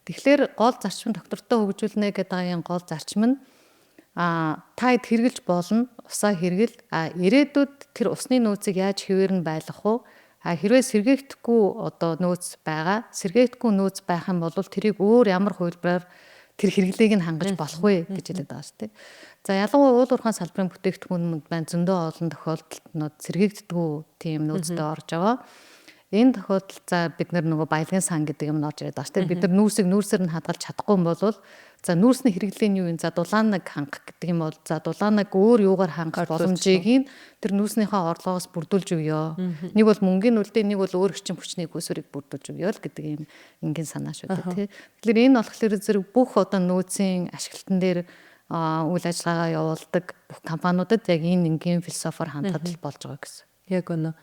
Speaker 2: Тэгэхээр гол зарчим доктортой хөгжүүлнэ гэдэг гол зарчим нь та хэд хэрэгжилж болно усаа хэрэгэл ирээдүйд тэр усны нөөцийг яаж хэвээр нь байлгах вэ? Хэрвээ сэргээхдэггүй одоо нөөц байгаа, сэргээхдэггүй нөөц байх юм бол тэрийг өөр ямар хувилбараар тэр хэрэглээг нь хангаж болох вэ гэж хэлээд байгаа шүү дээ. За ялангуяа уул уурхайн салбарын бүтээгдэхүүнүүд байна зөндөө олон тохиолдолд сэргээгддэггүй тийм нөөцтэй орж байгаа. Энэ тохиолдолд за бид нөгөө баялагын сан гэдэг юм орж ирээд байгаа шүү дээ. Бид нар нүүрсийг нүүрсээр нь хадгалж чадахгүй юм бол за нүүрсний хэрэглээний юу юм за дулааныг хангах гэдэг юм бол за дулааныг өөр юугаар хангах боломжийг тэр нүүрснийхээ орлогоос бүрдүүлж өгөө. Нэг бол мөнгөний үлдээ, нэг бол өөр хүчин хүчний гүйсвэрийг бүрдүүлж өгөө л гэдэг юм энгийн санаа шүү дээ. Тэгэхээр энэ болохоор зэрэг бүх одоо нөөцийн ашиглалтан дээр үйл ажиллагаагаа явуулдаг бүх компаниудад яг энэ энгийн философиор хандаад болж байгаа гэсэн.
Speaker 1: Яг үнэ.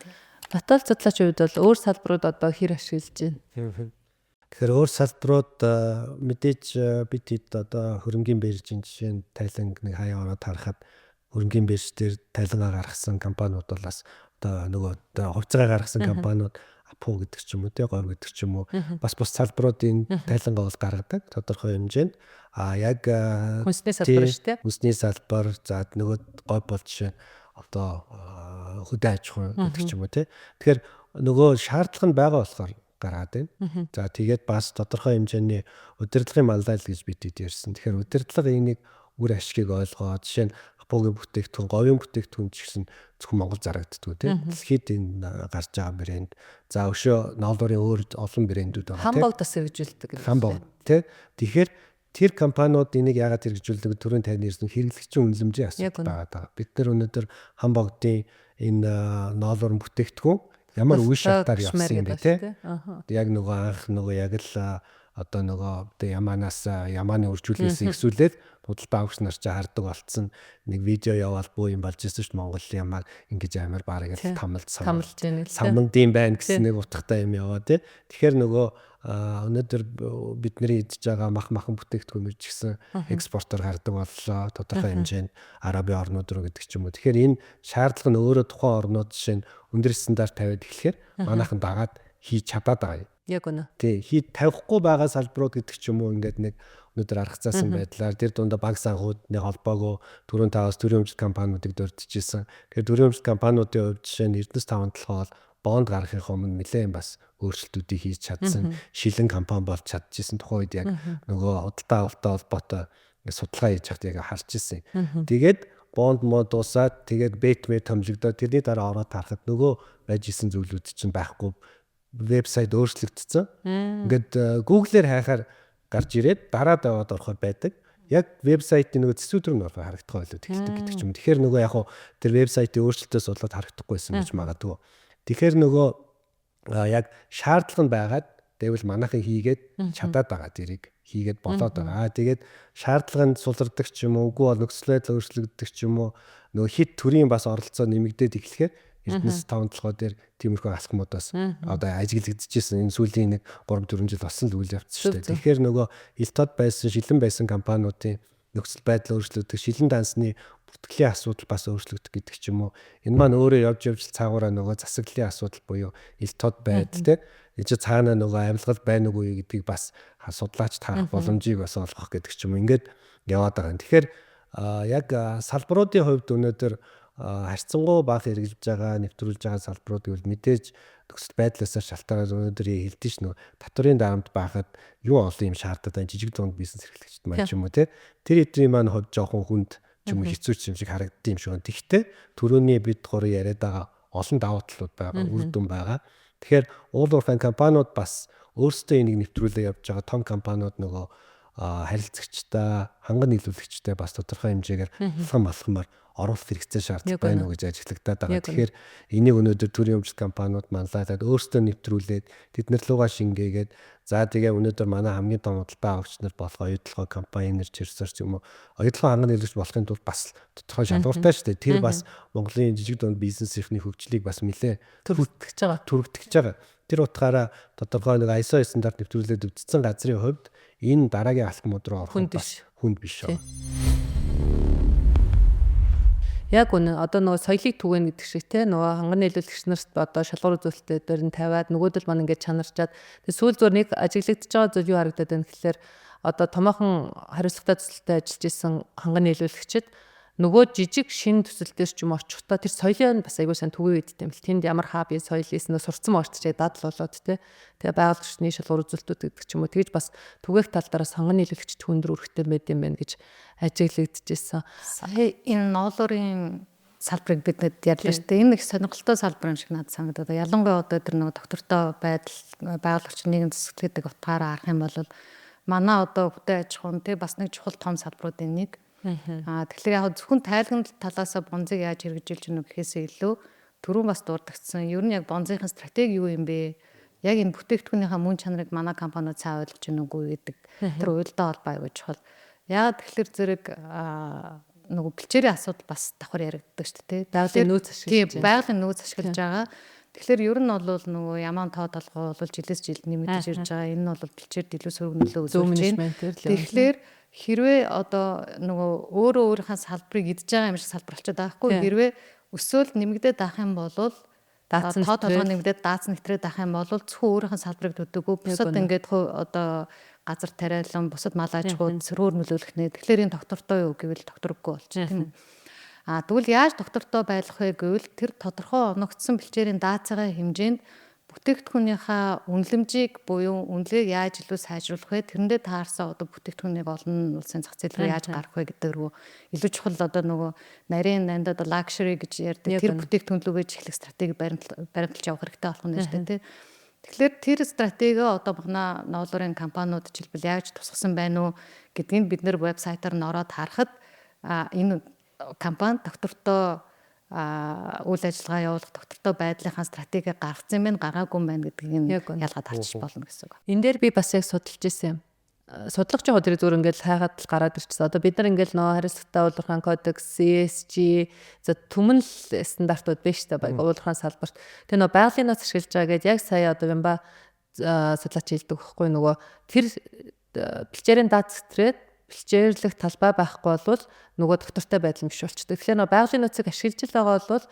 Speaker 1: Батал судлаачийн хувьд бол өөр салбарууд одоо хэр ашиглаж байна?
Speaker 3: Тэгэхээр өөр салбарууд мэдээж бид хэд одоо хөрөнгөний биржийн жишээ нь Тайланг нэг хаяа ороод харахад хөрөнгөний бирж дээр тайлангаа гаргасан компаниуд бол бас одоо нөгөө хувьцаагаа гаргасан компаниуд Апу гэдэг ч юм уу тий Говь гэдэг ч юм уу бас бус салбаруудын тайлангаа бол гаргадаг тодорхой хэмжээнд яг
Speaker 1: хүнсний салбар шүү дээ.
Speaker 3: Хүнсний салбар за нөгөө Говь бол жишээ одоо хөдөө аж ахуй гэдэг ч юм уу тий. Тэгэхээр нөгөө шаардлага нь байгаа болохоор гараад байна. За тэгээд бас тодорхой хэмжээний удирдлагын манлайл гэж бид ярьсан. Тэгэхээр удирдлага энийг үр ашгийг ойлгоод жишээ нь Апугийн бүтээгдэхүүн, Говийн бүтээгдэхүүн ч гэсэн зөвхөн Монгол зарагддгүй тийм. Дэлхийд энэ гарч байгаа брэнд. За өшөө ноолуурын өөр олон брэндүүд байгаа тийм.
Speaker 1: Хамбог тас хэрэгжүүлдэг гэдэг.
Speaker 3: Хамбог тийм. Тэгэхээр тэр компаниуд энийг яагаад хэрэгжүүлдэг түрүүн тань ирсэн хэрэглэгчийн үнэлэмжийн асуудал байгаа. Бид нар өнөөдөр Хамбогдын энэ ноолуурын бүтээгдэхүүн ямар үе шатаар явсан юм бэ те. Яг нөгөө анх нөгөө яг л одоо нөгөө ямааны үржүүлээс ихсүүлээд худалдаа авагч нар ч хардаг болцсон нэг видео яваал буу юм болж ирсэн шүү дээ Монголын ямаар ингэж амар бараг л тамалж самнагдсан байна гэсэн нэг утгатай юм яваа те. Тэгэхээр нөгөө өнөөдөр бидний идж байгаа махан бүтээгдэхүүнүүд ч гэсэн экспортоор гардаг боллоо тодорхой хэмжээнд Арабын орнууд руу гэдэг ч юм уу. Тэгэхээр энэ шаардлага нь өөрөө тухайн орнууд жишээ нь өндөр стандарт тавиад эхлэхээр манайхан дагаад хийж чадаад байгаа юм.
Speaker 1: Яг үнэ.
Speaker 3: Тий, хийж тавихгүй байгаа салбарууд гэдэг ч юм уу ингээд нэг өнөөдөр арга заасан байдлаар тэр дундаа банк санхүүдний холбоогоо түрүүн таваас төрийн өмчт компаниудыг дурдчихжээ. Тэгэхээр төрийн өмчт компаниудын хувьд жишээ нь Эрдэнэс 5 толгой бонд гаргахын өмнө нэлээд бас өөрчлөлтүүдийг хийж чадсан шилэн компани болж чадчихсан тухайн үед яг нөгөө худалдаа авалттай холбоотой судалгаа хийж хахад яг харж ирсэн. Тэгээд бонд мод дуусаад тэгээд бэтмэ томлогдоод тэрний дараа ороод харахад нөгөө байж исэн зүйлүүд чинь байхгүй вебсайт өөрчлөгдсөн. Ингээд Google-ээр хайхаар гарч ирээд дараад аваад орохоор байдаг. Яг вебсайтын нөгөө зэсүүд рүү нөрхө харагдах байлуу тэгдэг гэдэг ч юм. Тэгэхээр нөгөө яг хуу тэр вебсайтын өөрчлөлтөөс болоод харагдахгүйсэн гэж магадгүй. Тэгэхээр нөгөө яг шаардлага нь байгаад тэгвэл манайхан хийгээд чадаад байгаа дэрийг хийгээд болоод байгаа. Тэгээд шаардлага нь сулардаг ч юм уу, үгүй бол нөхцөл байдал өөрчлөгддөг ч юм уу, нөгөө хит төрийн бас оролцоо нэмэгдээд эхлэхээр Эрдэнэс 5 толгой дээр тиймэрхүү алхмуудаас одоо ажиглагдчихсэн энэ сүүлийн нэг 3-4 жил болсон л үйл явц шүү дээ. Тэгэхээр нөгөө ил тод байсан, шилэн байсан компаниудын нөхцөл байдал өөрчлөгддөг, шилэн дансны бүртгэлийн асуудал бас өөрчлөгдөх гэдэг ч юм уу. Энэ маань өөрөө явж цаагаараа нөгөө засаглалын асуудал буюу ил тод байдал тийм энэ цаана нөгөө амьлгал байна уугүй гэдгийг бас судлаач таах боломжийг бас олгох гэдэг ч юм уу. Ингээд яваад байгаа. Тэгэхээр яг салбаруудын хувьд өнөөдөр харьцангуй бага хэрэгжилж байгаа, нэвтрүүлж байгаа салбарууд гэвэл мэдээж нөхцөл байдлаас шалтгаалаад өнөөдөр хэлдэг ш нь татварын даамд байхад юу олон юм шаарддаг байна. Жижиг дунд бизнес эрхлэгчд маань ч юм уу те. Тэр эдрийн маань хувьд жоохон хүнд ч юм уу хэцүү ч юм шиг харагддаг юм шиг байна. Тэгвэл түрүүний бид гурав яриад байгаа олон давуу талууд байгаа, үр дүн байгаа. Тэгэхээр уул уурхайн компаниуд бас өөрсдөө энийг нэвтрүүлээ явж байгаа том компаниуд нөгөө харилцагчтай, ханган нийлүүлэгчтэй бас тодорхой хэмжээгээр алхамаар оруулах хэрэгцээ шаарддаг байна уу гэж ажиглагдаад байгаа. Тэгэхээр энийг өнөөдөр төрийн өмчт компаниуд манлайлаад өөрсдөө нэвтрүүлээд тэднэр лугаа шингээгээд за тэгээ өнөөдөр манай хамгийн том худалдаа авагч нар болох оюутлогоо компани нэр чирсэрч юм уу оюутлогоо ханган нийлүүлэгч болохын тулд бас тодорхой шалгууртай шүү дээ. Тэр бас Монголын жижиг дунд бизнесийн хөгжлийг бас нэлээ түргтгэж байгаа. Тэр утгаараа тодорхой нэг ISO стандарт нэвтрүүлээд өвдсөн газрын хувьд энэ дараагийн алхмууд руу орох хүнд биш шүү.
Speaker 1: Яг үнэ одоо нөгөө соёлыг түгэн гэдэг шиг те нөгөө ханган нийлүүлэгч нарт одоо шалгуур үзүүлэлтээр дээр нь тавиад нөгөөдөл маань ингээд чанарчаад сүүл зур нэг ажиглагдчихж байгаа зүйл юу харагдаад байна гэхээр одоо томоохон хариуцлагатай төсөлтэй ажиллаж исэн ханган нийлүүлэгчид нөгөө жижиг шин төсөл дээр ч юм очихдоо тэр соёлын бас айгүй сайн түгээ идэх юм л. Тэнд ямар хаб соёл ийснэ сурцсан морччээ дадал болоод те. Тэгээ байгууллагын орчны шалгуур үзүүлэлтүүд гэдэг ч юм уу тэгж бас түгээх тал дээр сонгон нийлүүлэгчд хүндэр өрхтэй байд юм байна гэж ажиглагдчихсэн.
Speaker 2: Сая энэ ноолуурын салбарыг бид ярьлаа шүү дээ. Энэ их сонирхолтой салбар юм шиг надад санагдаад. Ялангуяа одоо тэр нөгөө доктортой байдал байгууллагч нийгэм засаг гэдэг утгаараа харах юм бол манай одоо хөдөө аж ахуйн тий бас нэг чухал том салбаруудын нэг. Тэгэхээр яг зөвхөн тайлгнал талаас бонзыг яаж хэрэгжүүлж гэнэ гэхээсээ илүү түрүүн бас дурдгдсан. Ер нь яг бонзын стратеги юу юм бэ? Яг энэ бүтээгдэхүүнийхээ мөн чанарыг манай компаниуд сайн ойлгож байна уугүй гэдэг тэр уялдаа холбоо аягүй чухал. Яг тэгэхээр зэрэг нөгөө бэлчээрийн асуудал бас давхар яригддаг шүү дээ.
Speaker 1: Байгалийн нөөц ашиглаж
Speaker 2: байна. Байгалийн нөөц ашиглаж байгаа. Тэгэхээр ер нь бол нөгөө ямаан тоо толгой бол жилээс жилд нэмэгдэж ирж байгаа. Энэ нь бол бэлчээрд илүү сөрөг нөлөө үзүүлж байна. Тэгэхээр хэрвээ одоо нөгөө өөрөө өөрийнхөө салбарыг идж байгаа юм шиг салбар болчиход байгаа хгүй хэрвээ өсөөл нэмэгдээд авах юм бол тоо толгой нэмэгдээд даацсан нэвтрээд авах юм бол зөвхөн өөрийнхөө салбарыг төдөггүй бусад ингээд одоо газар тариалан бусад мал аж ахуйд сөрөөр нөлөөлөх нэ. Тэгэхээр энэ доктортой юу гэвэл докторгүй болчих тийм үү. Тэгвэл яаж доктортой байх вэ гэвэл тэр тодорхой оногдсон бэлчээрийн даацгийн хэмжээнд бүтээгдэхүүнийхээ үнэлэмжийг буюу үнэлгээг яаж илүү сайжруулах вэ? Тэрэндээ таарсан одоо бүтээгдэхүүнийг олон улсын зах зээл рүү яаж гаргах вэ гэдэг рүү илүү чухал одоо нөгөө нарийн нандад luxury гэж ярьдаг тэр бүтээгдэхүүн рүүгээ чиглэх стратеги баримталж явах хэрэгтэй болох нь шүү дээ. Тэгэхээр тэр стратеги одоо манай ноолуурын компаниуд жишээлбэл яаж тусгасан байна уу гэдгийг бид нэр вебсайтаар нь ороод харахад энэ компани доктортой үйл ажиллагаа явуулах доктортой байдлынхаа стратеги гаргацсан юм байна гаргаагүй юм байна гэдгийг ялгаад харчих болно гэсэн үг.
Speaker 1: Энэ дээр би бас яг судалж ирсэн юм. Судалгч яг тэр зүгээр ингээд хайгаад л гараад ирчихсэн. Одоо бид нар ингээд нөө хариуцлагатай уулуурхаан кодекс, CSG за түмэн стандартууд биш та баг уулуурхаан салбарт. Тэгээ нөө байгалийн нөөц ашиглаж байгаа гэдээ яг сая одоо юм ба судлаач хэлдэг байхгүй нөгөө тэр бэлчээрийн даацтрээд бэлчээрлэх талбай байхгүй бол нөгөө доктортой байдал биш болчтой. Тэгэхээр нөгөө байгалийн нөөцийг ашиглаж байгаа бол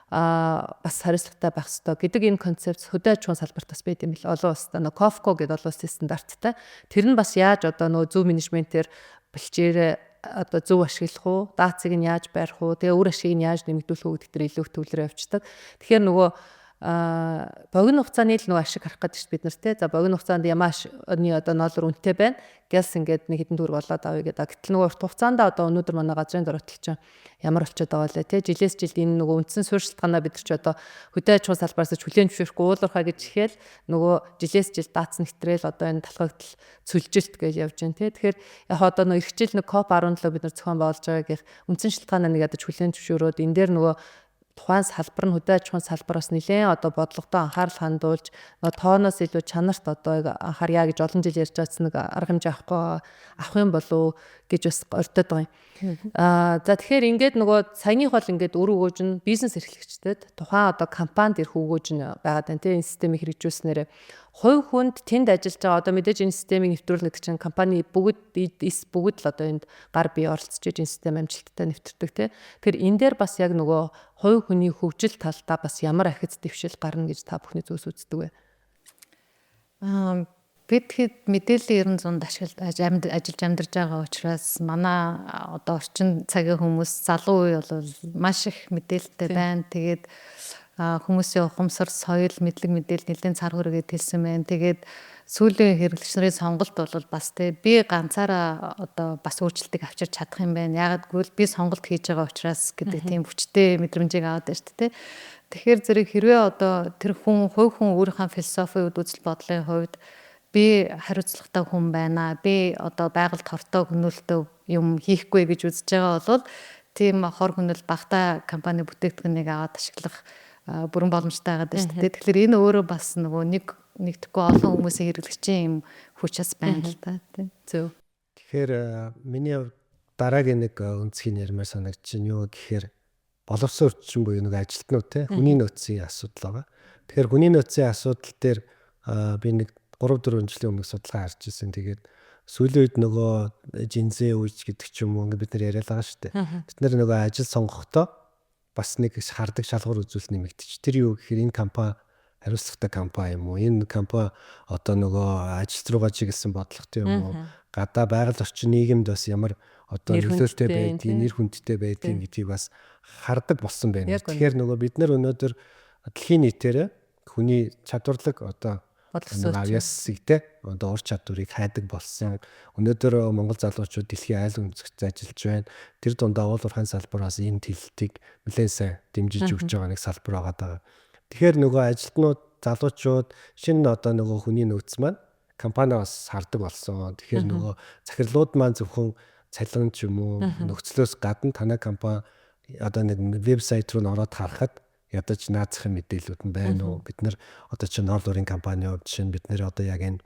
Speaker 1: бас хариуцлагатай байх ёстой гэдэг энэ концепт хөдөө аж ахуйн салбарт бас байд юм бил. Олон улстай нөгөө COFCO гэдэг олон улсын стандарттай. Тэр нь бас яаж одоо нөгөө зөв менежментээр бэлчээрээ одоо зөв ашиглах уу, даацыг нь яаж барих уу, тэгээ үр ашгийг нь яаж нэмэгдүүлэх үү гэдэг дээр илүү их төвлөрөө явцдаг. Тэгэхээр нөгөө богино хугацааны л нөгөө ашиг харах гэдэг чинь бид нар те. За богино хугацаанд ямааш одоо ноолор үнэтэй байна. Гэс ингээд нэг хэдэн төгрөг олоод авъя гэдэг. Гэтэл нөгөө урт хугацаанд одоо өнөөдөр манай газрын дөрөвтөл чинь ямар болчиход байгаа лээ те. Жилээс жилд энэ нөгөө үндсэн суурьшилтгаанаа бид нар ч одоо хөдөө аж ахуйн салбараас хүлээн зөвшөөрөхгүй уулуурхаа гэж ихээр нөгөө жилээс жилд даацсан хэвтрэл одоо энэ талхагдал цөлжилт гэж явж байна те. Тэгэхээр яг одоо нөгөө их хичээл нэг COP17 бид нар зохион байгуулж байгаагийн үндсэн шилтгаанаа нэг ядаж хүлээн зөвшөөрөөд энэ дээр нөгөө тухайн салбар нь хөдөө аж ахуйн салбараас нэлээд одоо бодлоготой анхаарал хандуулж тооноос илүү чанарт одоо анхаарья гэж олон жил ярьж байсан нэг арга хэмжээ авах юм болов гэж бас ордод байгаа юм. За тэгэхээр ингээд нөгөө саяных бол ингээд өр өгөөж нь бизнес эрхлэгчдэд тухайн одоо компанид ирэх өгөөж нь байгаад байна тийм энэ системийг хэрэгжүүлснээр хувь хүнд тэнд ажиллаж байгаа одоо мэдээж энэ системийг нэвтрүүлнэ гэдэг чинь компани бүгд л одоо энд гар бие оролцож энэ систем амжилттай нэвтрдэг тийм. Тэгэхээр энэ дээр бас яг нөгөө хувь хүний хөгжил талдаа бас ямар ахиц дэвшил гарна гэж та бүхний зүгээс үздэг вэ?
Speaker 2: Бид хэд мэдээллийн 900 ажиллаж амьдарч байгаа учраас манай одоо орчин цагийн хүмүүс залуу үе бол маш их мэдээлэлтэй байна. Тэгээд хүмүүсийн ухамсар, соёл, мэдлэг мэдээлэл нэлээд цар хүрээгээд хэлсэн байна. Тэгээд сүүлийн хэрэглэгч нарын сонголт бол бас би ганцаараа одоо бас өөрчлөлтийг авчирч чадах юм байна. Ягаад гэвэл би сонголт хийж байгаа учраас гэдэг тийм хүчтэй мэдрэмжийг аваад байна шүү дээ. Тэгэхээр зэрэг хэрвээ одоо тэр хүн хувь хүн өөрийнхөө философи үзэл бодлын хувьд би хариуцлагатай хүн байна. Би одоо байгальд хортой хөнөөлтөй юм хийхгүй гэж үзэж байгаа бол тийм хор хөнөөл багтаа компани бүтээгдэхүүнийг аваад ашиглах бүрэн боломжтой байгаа даа шүү дээ. Тэгэхээр энэ өөрөө бас нөгөө нэгдэхгүй олон хүмүүсийн хэрэглэгчийн юм хүчээс байна л да тийм.
Speaker 1: Зөв.
Speaker 3: Тэгэхээр миний дараагийн нэг өнцгийн ярмаар санагдчихэв юу гэхээр боловсон орчин буюу нэг ажилтнууд те хүний нөөцийн асуудал байгаа. Тэгэхээр хүний нөөцийн асуудал дээр би нэг 3-4 жилийн өмнө судалгаа харж ирсэн. Тэгээд сүүлийн үед нөгөө жинзээ үеч гэдэг ч юм уу ингээд бид нар яриад байгаа шүү дээ. Бид нар нөгөө ажил сонгохдоо бас нэг хардаг шалгуур үзүүлэлт нэмэгдэж. Тэр юу гэхээр энэ компани хариуцлагатай компани юм уу? Энэ компани одоо нөгөө ажилт руугаа чиглэсэн бодлоготой юм уу? Гадаа байгаль орчин нийгэмд бас ямар одоо нөлөөтэй байдгийг, нэр хүндтэй байдгийг гэдгийг бас хардаг болсон байна. Тэгэхээр нөгөө бид нар өнөөдөр дэлхийн нийтээр хүний чадварлаг одоо авьяасыг одоо ур чадварыг хайдаг болсон. Өнөөдөр Монгол залуучууд дэлхийн айл өнцгт ажиллаж байна. Тэр дундаа уул уурхайн салбараас энэ тэлэлтийг нэлээд сайн дэмжиж өгч байгаа нэг салбар байгаа. Тэгэхээр нөгөө ажилтнууд, залуучууд шинэ одоо нөгөө хүний нөөц маань компаниас хардаг болсон. Тэгэхээр нөгөө захирлууд маань зөвхөн цалин ч юм уу нөхцлөөс гадна танай компани одоо нэг вебсайт руу ороод харахад ядаж наацхийн мэдээлүүд нь байна уу? Бид нар одоо чинь Норд Урын компанийн хувьд чинь бид нэр одоо яг энэ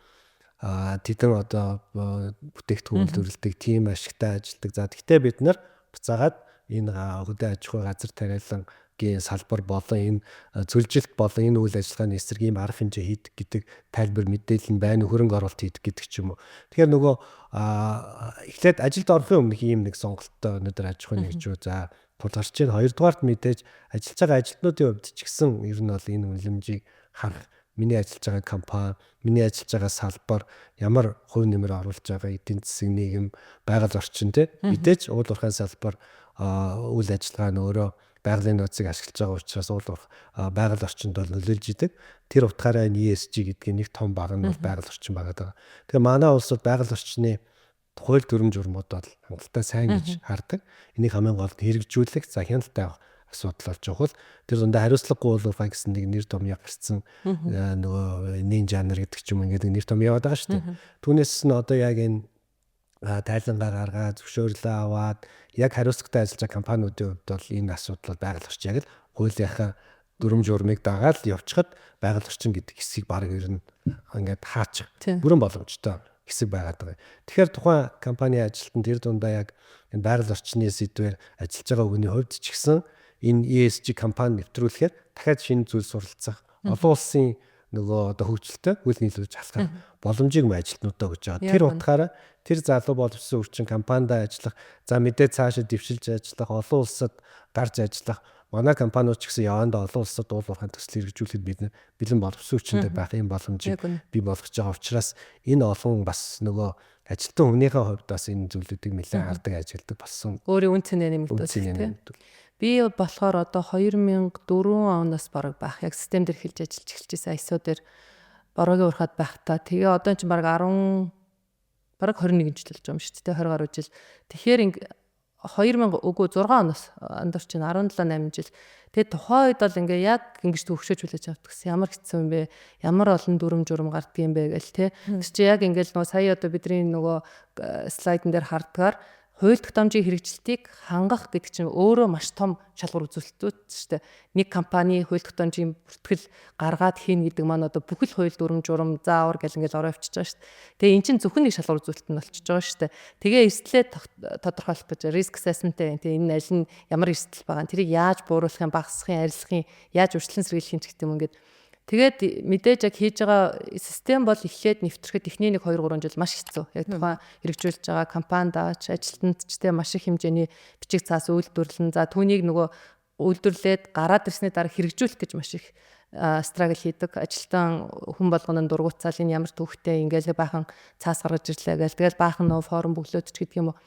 Speaker 3: тэдэн одоо бүтээгдэхүүн үйлдвэрлэдэг тим ашигтай ажилладаг. За тэгтээ бид нар буцаагаад энэ хөдөө аж ахуй газар тариалангийн салбар болон энэ зөвлөлт болон энэ үйл ажиллагааны эсрэг ийм арга хэмжээ хийдэг гэдэг тайлбар мэдээлэл нь байна. Хөрөнгө оруулалт хийдэг гэдэг ч юм уу. Тэгэхээр нөгөө эхлээд ажилд орохын өмнөх ийм нэг сонголттой өнөөдөр аж ахуйн нэгжүүд за тулгарч байна. Хоёрдугаарт мэдээж ажиллаж байгаа ажилтнуудын хувьд ч гэсэн ер нь бол энэ үнэлэмжийг харах, миний ажиллаж байгаа компани, миний ажиллаж байгаа салбар ямар хувь нэмэр оруулж байгаа эдийн засаг нийгэм байгаль орчин мэдээж уул уурхайн салбар үйл ажиллагаа нь өөрөө байгалийн нөөцийг ашиглаж байгаа учраас байгаль орчинд бол нөлөөлж идэг. Тэр утгаараа ESG гэдгийг нэг том баг нь бол байгаль орчин байгаа. Тэгэхээр манай улс бол байгаль орчны хууль дүрм журмууд бол хангалттай сайн гэж хардаг. Энийг хамгийн гол нь хэрэгжүүлэх, за хяналттай асуудал болж байгаа бол тэр дундаа хариуцлагагүй уулуурхай гэсэн нэг нэр том гарсан нөгөө нин жанр гэдэг ч юм ингээд нэр том яваад байгаа шүү дээ. Түүнээс нь одоо яг энэ тайлангаар гаргаад зөвшөөрлөө аваад яг хариуцлагатай ажиллаж байгаа компаниудын хувьд бол энэ асуудал байгаль орчин яг л хуулийнхаа дүрм журмыг дагаад явчихад байгаль орчин гэдэг хэсгийг баг ер нь ингээд хаачих бүрэн боломжтой хэсэг байгаад байгаа. Тэгэхээр тухайн компани ажилтнууд тэр дундаа яг энэ байгаль орчны сэдвээр ажиллаж байгаа хүний хувьд ч гэсэн энэ ESG компани нэвтрүүлэхээр дахиад шинэ зүйл суралцах, олон улсын нөгөө одоо хөгжилтэй үйл нийлүүлж халахаар боломжийг ажилтнуудаа өгч байгаа. Тэр утгаараа тэр залуу боловсон үрчин компанид ажиллах, за мэдээ цаашаа дэвшилж ажиллах, олон улсад гарч ажиллах, манай компаниуд ч гэсэн явандаа олон улсад уул уурхайн төсөл хэрэгжүүлэхэд бид бэлэн боловсон үрчиндээ байх юм боломжийг бий болгож байгаа учраас энэ олон бас нөгөө ажилтан хүнийхээ хувьд бас энэ зүйлүүдийг нэлээд хардаг ажилладаг болсон.
Speaker 1: Өөрийн үн цэнэ нэмэгдүүлдэг. Би болохоор одоо 2004 оноос бараг байх. Яг систем дээр хэлж ажиллаж эхэлчихсэн ISO дээр бороогийн урахад байхдаа. Тэгээ одоо ч бараг 21 жил болж байгаа юм шүү дээ. 20 гаруй жил. Тэгэхээр 2000 үгүй 6 оноос андуур чинь 17-8 жил. Тэгээ тухайн үед бол ингээ яг ингэж төвөгшөөж хүлээж авдаг гэсэн. Ямар хэцүү юм бэ? Ямар олон дүрм журм гарддаг юм бэ гэл те. Тэр чи яг ингээл нөгөө сая одоо бидний нөгөө слайдн дээр хардгаар хууль тогтоомжийн хэрэгжилтийг хангах гэдэг чинь өөрөө маш том шалгуур үзүүлэлтүүд шүү дээ. Нэг компани хууль тогтоомжийн бүртгэл гаргаад хийн гэдэг маань одоо бүхэл хууль дүрм журм заавар гэл ингээл ороо авчиж байгаа шүү дээ. Тэгээ эн чинь зөвхөн нэг шалгуур үзүүлэлт нь болчихж байгаа шүү дээ. Тэгээ эрсдлээ тодорхойлох гэж риск assessment тэгээ энэ аль нь ямар эрсдэл байгаа нь тэрийг яаж бууруулах юм, багасгах юм, арилгах юм, яаж урьдчилан сэргийлэх юм гэдэг юм ингээд. Тэгээд мэдээж яг хийж байгаа систем бол эхлээд нэвтрэхэд эхний 1-2-3 жил маш хэцүү. Яг тухайн хэрэгжүүлж байгаа компанидаач, ажилтнуудчтай маш их хэмжээний бичиг цаас үйлдвэрлэн. За түүнийг нөгөө үйлдвэрлээд гараад ирсний дараа хэрэгжүүлэх гэж маш их страгл хийдэг. Ажилтан хүн болгоно дургуутсаал энэ ямар төвхтэй ингээл баахан цаас гаргаж ирлээ гэл. Тэгэл баахан нөгөө форум бөглөөдөч гэдэг юм уу.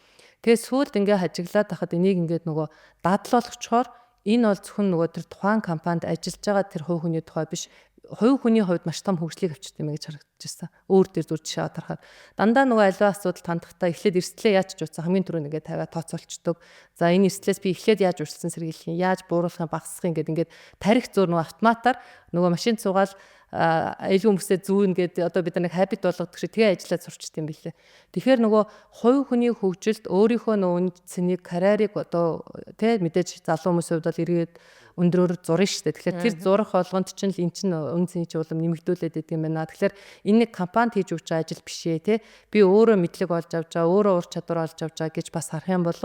Speaker 1: Тэгээд сүүлд ингээ хажиглаад хахад энийг ингээд нөгөө дадлуулчихоор энэ бол зөвхөн нөгөө тэр тухайн компанид ажиллаж байгаа тэр хувь хүний тухай биш. Хувь хүний хувьд маш том хөгжлийг авчирдаг юм гэж харагдчихсан. Өөр дээр зүр жишээ авахаар дандаа нөгөө аливаа асуудал хандахдаа эхлээд эрсдлээ яаж ч утсан хамгийн түрүүнд ингээд тавиад тооцоолчдөг. За энэ эрсдлээс би эхлээд яаж урьдчилан сэргийлэх юм, яаж бууруулах юм, багасгах юм гэдэг ингээд тарих зур нөгөө автоматар нөгөө машин цугаал аюулгүй хүмүүсээ зүүн гэдэг одоо бид нар нэг habit болгодог шиг тэгээ ажиллаад сурчдаг юм билээ. Тэгэхээр нөгөө хувь хүний хөгжилд өөрийнхөө нөгөө үн цэнийг карьерийг одоо тэ мэдээж залуу хүмүүсийн хувьд бол эргээд өндрөөр зурна шүү дээ. Тэгэхээр тэр зурах болгонд чинь л эн чинь үн цэний улам нэмэгдүүлээд идэг юм байна. Тэгэхээр энэ нэг компанид хийж өгч байгаа ажил биш ээ тэ. Би өөрөө мэдлэг олж авч байгаа, өөрөө ур чадвар олж авч байгаа гэж бас харах юм бол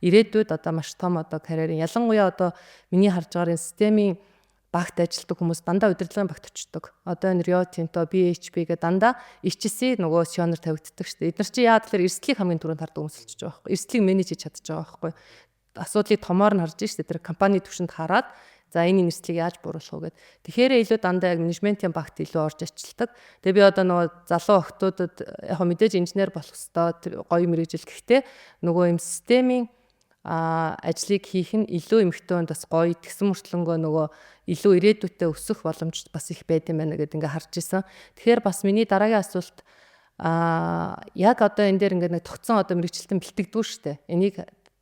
Speaker 1: ирээдүйд одоо маш том одоо карьерийн ялангуяа одоо миний харж байгаа системийн багт ажилладаг хүмүүс дандаа удирдлагын багт очдог. Одоо энэ Rio Tinto, BHP гэдэг дандаа HSE нөгөө сионер тавигддаг шүү дээ. Эдгээр чи яа тэгэхээр эрсдлийг хамгийн түрүүнд хардаг хүмүүс болчихж байгаа байхгүй. Эрсдлийг менеж хийж чадчих байгаа байхгүй. Асуудлыг томоор нь харж шүү дээ. Тэр компани түвшинд хараад За энэ нэрслийг яаж бууруулах вэ гэдэг. Тэгэхээр илүү дандаа яг менежментийн багт илүү орж ажилладаг. Тэгээ би одоо нөгөө залуу охтуудад яг мэдээж инженер болох хэвээр гоё мэрэгжил гэхдээ нөгөө юм системийн ажлыг хийх нь илүү эмхтэн бас гоё тэгсэн мөртлөнгөө нөгөө илүү ирээдүйдээ өсөх боломж бас их байд юм байна гэдээ ингээ харж исэн. Тэгэхээр бас миний дараагийн асуулт яг одоо энэ дээр ингээ нэг тогтсон одоо мэрэгчлэлтэн бэлтгэдэггүй шүү дээ. Энийг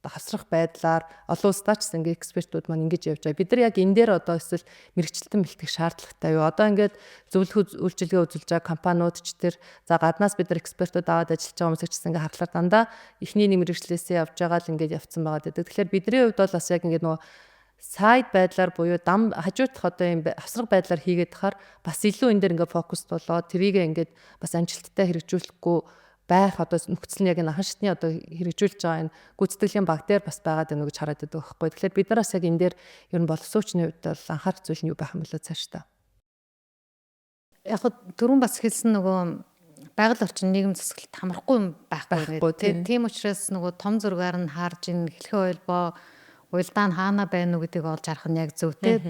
Speaker 1: хасрах байдлаар олон улсдаа ч ингээ экспертүүд маань ингэж явж байгаа. Бид нар яг энэ дээр одоо эсвэл мэрэгчлэлтэн бэлтгэх шаардлагатай юу? Одоо ингээд зөвлөх үйлчилгээ үзүүлж байгаа компаниуд ч тэр за гаднаас бид нар экспертүүд аваад ажиллаж байгаа хүмүүс ч гэсэн ингээ харахаар дандаа эхний нэг мэрэгчлээсээ явж байгаа л ингээд явцсан байгаа гэдэг. Тэгэхээр бидний хувьд бол бас яг ингээд нөгөө сайд байдлаар буюу дам хажуудах одоо юм хасрах байдлаар хийгээд тахаар бас илүү энэ дээр ингээ фокус болоод тэрийг ингээд бас амжилттай хэрэгжүүлэхгүй байх одоо нөхцөл нь яг энэ анхан шатны одоо хэрэгжүүлж байгаа энэ гүйцэтгэлийн баг дээр бас байгаад байна гэж хараад байдаг байхгүй. Тэгэхээр бид нараас яг энэ дээр ер нь боловсруучны хувьд бол анхаарах зүйл нь юу байх юм болоо цааш та.
Speaker 2: Яг түрүүн бас хэлсэн нөгөө байгаль орчин нийгэм засаглалт хамрахгүй юм байхгүй. Тийм учраас нөгөө том зургаар нь харж ин хэлхэн ойлбоо уйлдаа нь хаана байна уу гэдгийг олж харах нь яг зөвтэй.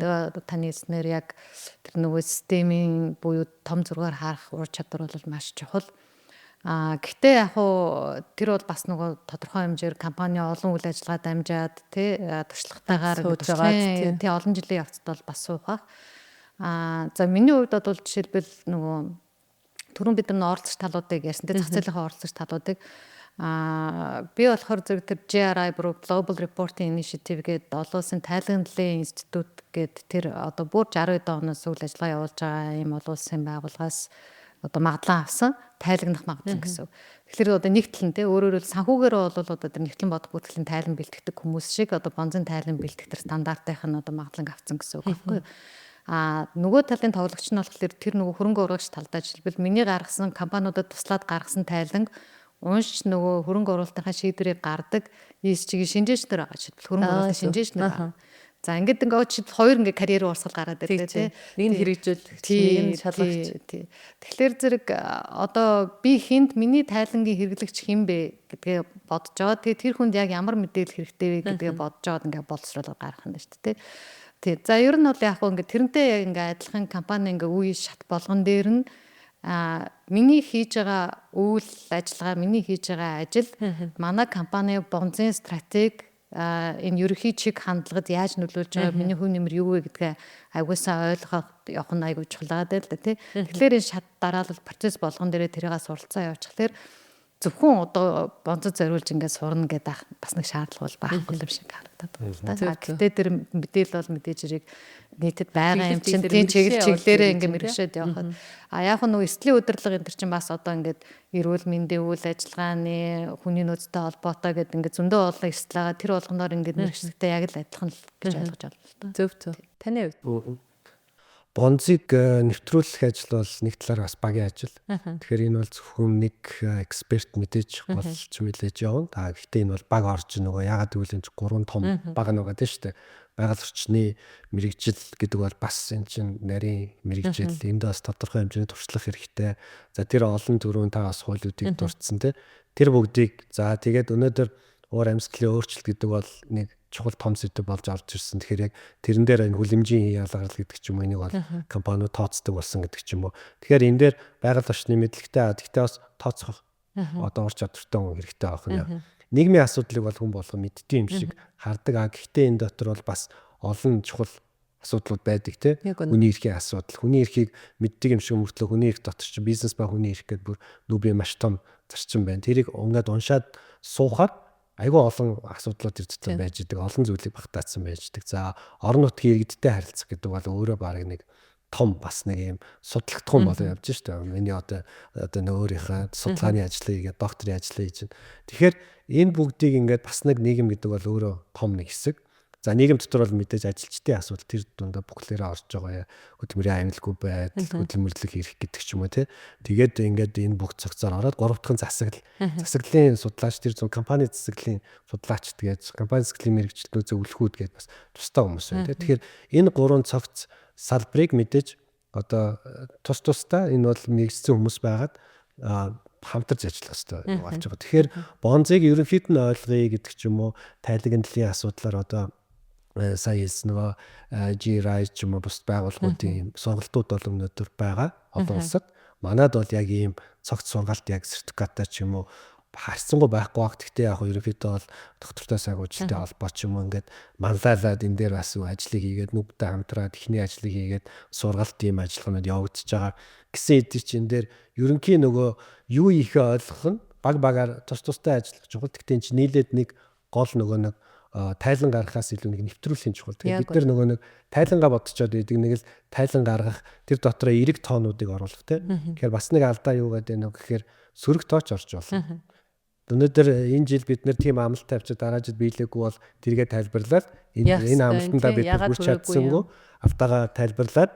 Speaker 2: Таны хэлснээр яг тэр нөгөө системийн буюу том зургаар харах ур чадвар бол маш чухал. Гэхдээ яг уу тэр бол бас нөгөө тодорхой хэмжээр компани олон үйл ажиллагаа дамжаад туршлагатайгаар тий олон жилийн явцад бол бас суух баг. За миний хувьд бол жишээлбэл нөгөө түрүүн бид нар оролцогч талуудыг ярьсан тий зах зээлийн оролцогч талуудыг би болохоор зэрэг тэр GRI буюу Global Reporting Initiative гэдэг олон улсын тайлагналын институт гэдэг тэр одоо бүр 60 оноос үйл ажиллагаа явуулж байгаа юм олон улсын байгууллагаас одоо магадлан авсан тайлагнах магадлан гэсэн. Тэгэхээр одоо нэг талын те өөрөөр санхүүгээр бол одоо тэр нэгтлэн бодох бүртгэлийн тайлан бэлтгэдэг хүмүүс шиг одоо бонзын тайлан бэлтгэх тэр стандартынх нь одоо магадлан авсан гэсэн үг байхгүй юу? Нөгөө талын тоглогч нь болохоор тэр нөгөө хөрөнгө оруулагч талдаа жишээлбэл миний гаргасан компаниудад туслаад гаргасан тайлан унш нөгөө хөрөнгө оруулалтынхаа шийдвэрийг гардаг ESG-ийн шинжээч нар байгаа жишээлбэл хөрөнгө оруулалтын шинжээч нар байгаа. За ингээд хоёр ингээд карьер урсгал гараад ирлээ тий.
Speaker 1: Нэг нь хэрэгжүүлэгч, нэг нь шалгагч.
Speaker 2: Тэгэхээр зэрэг одоо би хинт миний тайлангийн хэрэглэгч хэн бэ гэдгээ бодож байгаа. Тэгээ тэр хүнд яг ямар мэдээлэл хэрэгтэй вэ гэдгээ бодож аваад ингээд боловсруулаад гаргах нь шүү дээ тий. За ер нь бол яг ингээд тэрнтэй яг ингээд адилхан компани ингээд үе шат болгон дээр нь миний хийж байгаа үйл ажиллагаа, миний хийж байгаа ажил манай компани бонзын стратеги энэ ерөнхий чиг хандлагад яаж нөлөөлж байгаа миний хүн нэмэр юу вэ гэдгээ айгуусаа ойлгох явах нь айгуу чухал байдаг л да тий. Тэгэхээр энэ шат дараалал процесс болгон дээрээ тэрийг суралцаа явуучихлаэр зөвхөн одоо бонцод зориулж ингээд сурна гэдэг бас нэг шаардлага бол байхгүй юм шиг харагдаад байна. Гэхдээ тэр мэдээлэл бол мэдээж хэрэг нийтэд байгаа юм чинь тийм чиглэлээрээ ингээд мэрэгшээд явахад яг нөгөө эслийн удирдлага энэ төр чинь бас одоо ингээд эрүүл мэндийн үйл ажиллагааны хүний нөөцтэй холбоотой гэдэг ингээд зөндөө олон эсэл байгаа тэр болгоноор ингээд мэрэгчлэгтэй яг л адилхан л гэж ойлгож байна.
Speaker 1: Зөв. Таны хувьд
Speaker 3: бонзыг нэвтрүүлэх ажил бол нэг талаар бас багийн ажил. Тэгэхээр энэ бол зөвхөн нэг эксперт мэдээж болж хүлээж явна. Гэхдээ энэ бол баг орж нөгөө ягаад гэвэл энэ 3 том баг байгаа тийм шүү дээ. Байгаль орчны мэрэгжил гэдэг бол бас энэ чинь нарийн мэрэгжил энд бас тодорхой хэмжээний туршлах хэрэгтэй. За тэр олон төрөнд та бас хуулиудыг дурдсан тийм. Тэр бүгдийг за тэгээд өнөөдөр уур амьсгалын өөрчлөлт гэдэг бол нэг чухал том сэдв болж орж ирсэн. Тэгэхээр яг тэрэн дээр энэ хүлэмжийн ялгарл гэдэг ч юм уу энийг бол компаниуд тооцдог болсон гэдэг ч юм уу. Тэгэхээр энэ дээр байгаль орчны мэдлэгтэй гэхдээ бас тооцох одоо ур чадвартай хүн хэрэгтэй байх нь. Нийгмийн асуудлыг бол хүн болгон мэддэг юм шиг хардаг. Гэхдээ энэ дотор бол бас олон чухал асуудлууд байдаг тийм. Хүний эрхийн асуудал. Хүний эрхийг мэддэг юм шиг мөртлөө хүний эрх дотор ч бизнес ба хүний эрх гэдэг бүр нүбийн маш том зарчим байна. Тэрийг ингээд уншаад суухад айгүй олон асуудлууд ирдсэн байж байгаа. Олон зүйлийг багтаацсан байж байгаа. За орон нутгийн иргэдтэй харилцах гэдэг бол өөрөө баг нэг том бас нэг юм судлагдах юм болоо явж штэ. Миний одоо өөрийнхөө судалгааны ажлыг, докторийн ажлыг хийж байна. Тэгэхээр энэ бүгдийг ингээд бас нэг нийгэм гэдэг бол өөрөө том нэг хэсэг. За нийгэм дотор бол мэдээж ажилчдын асуудал тэр дундаа бүхлээрээ орж байгаа. Хөдөлмөрийн аюулгүй байдал, хөдөлмөрлөх эрх гэдэг ч юм уу тий. Тэгээд ингээд энэ бүх цогцоор ороод 3 дахь засаглал. Засаглалын судлаач тэр зөв компани засаглалын судлаач тэгээд компани засаглалын мэрэгчлүүд зөвлөхүүд гээд бас тустай хүмүүс байна тий. Тэгэхээр энэ 3 цогц салбарыг мэдээж одоо тусдаа энэ бол нэгдсэн хүмүүс байгаад хамтарч ажиллах хэрэгтэй болж байгаа. Тэгэхээр бонзыг ерөнхийд нь ойлгоё гэдэг ч юм уу, тайлагналын асуудлаар одоо сая хэлсэн нөгөө GRI ч юм уу бус байгууллагуудын сургалтууд бол өнөөдөр байгаа олон улсад. Манайд бол яг ийм цогц сургалт яг сертификаттай ч юм уу харьцангуй байхгүй баг. Гэхдээ яг ерөнхийдөө бол доктортой сайгуулчтай холбоо ч юм уу ингээд манлайлаад энэ дээр бас ажлыг хийгээд нүгдээ хамтраад ихний ажлыг хийгээд сургалт ийм ажиллагаанууд явагдаж байгаа гэсэн эдгээр чинь дээр ерөнхийн нөгөө юу ихээ ойлгох нь баг-багаар тустай ажиллах чухал. Гэхдээ энэ чинь нийлээд нэг гол нөгөө нэг тайлан гаргахаас илүү нэг нэвтрүүлэхийн чухал. Тэгээд бид нар нөгөө нэг тайлангаа бодцоод идэг нэг л тайлан гаргах тэр дотроо эрэг тоонуудыг оруулах тийм. Тэгэхээр бас нэг алдаа юу гэдэг нь гэхээр сөрөг тооч орж болно. Өнөөдөр энэ жил бид нэр тийм амлалт тавьчих дараа жил биелээгүй бол тэргээ тайлбарлаад энэ амлалтандаа бид хүрч чадсангүй автагаа тайлбарлаад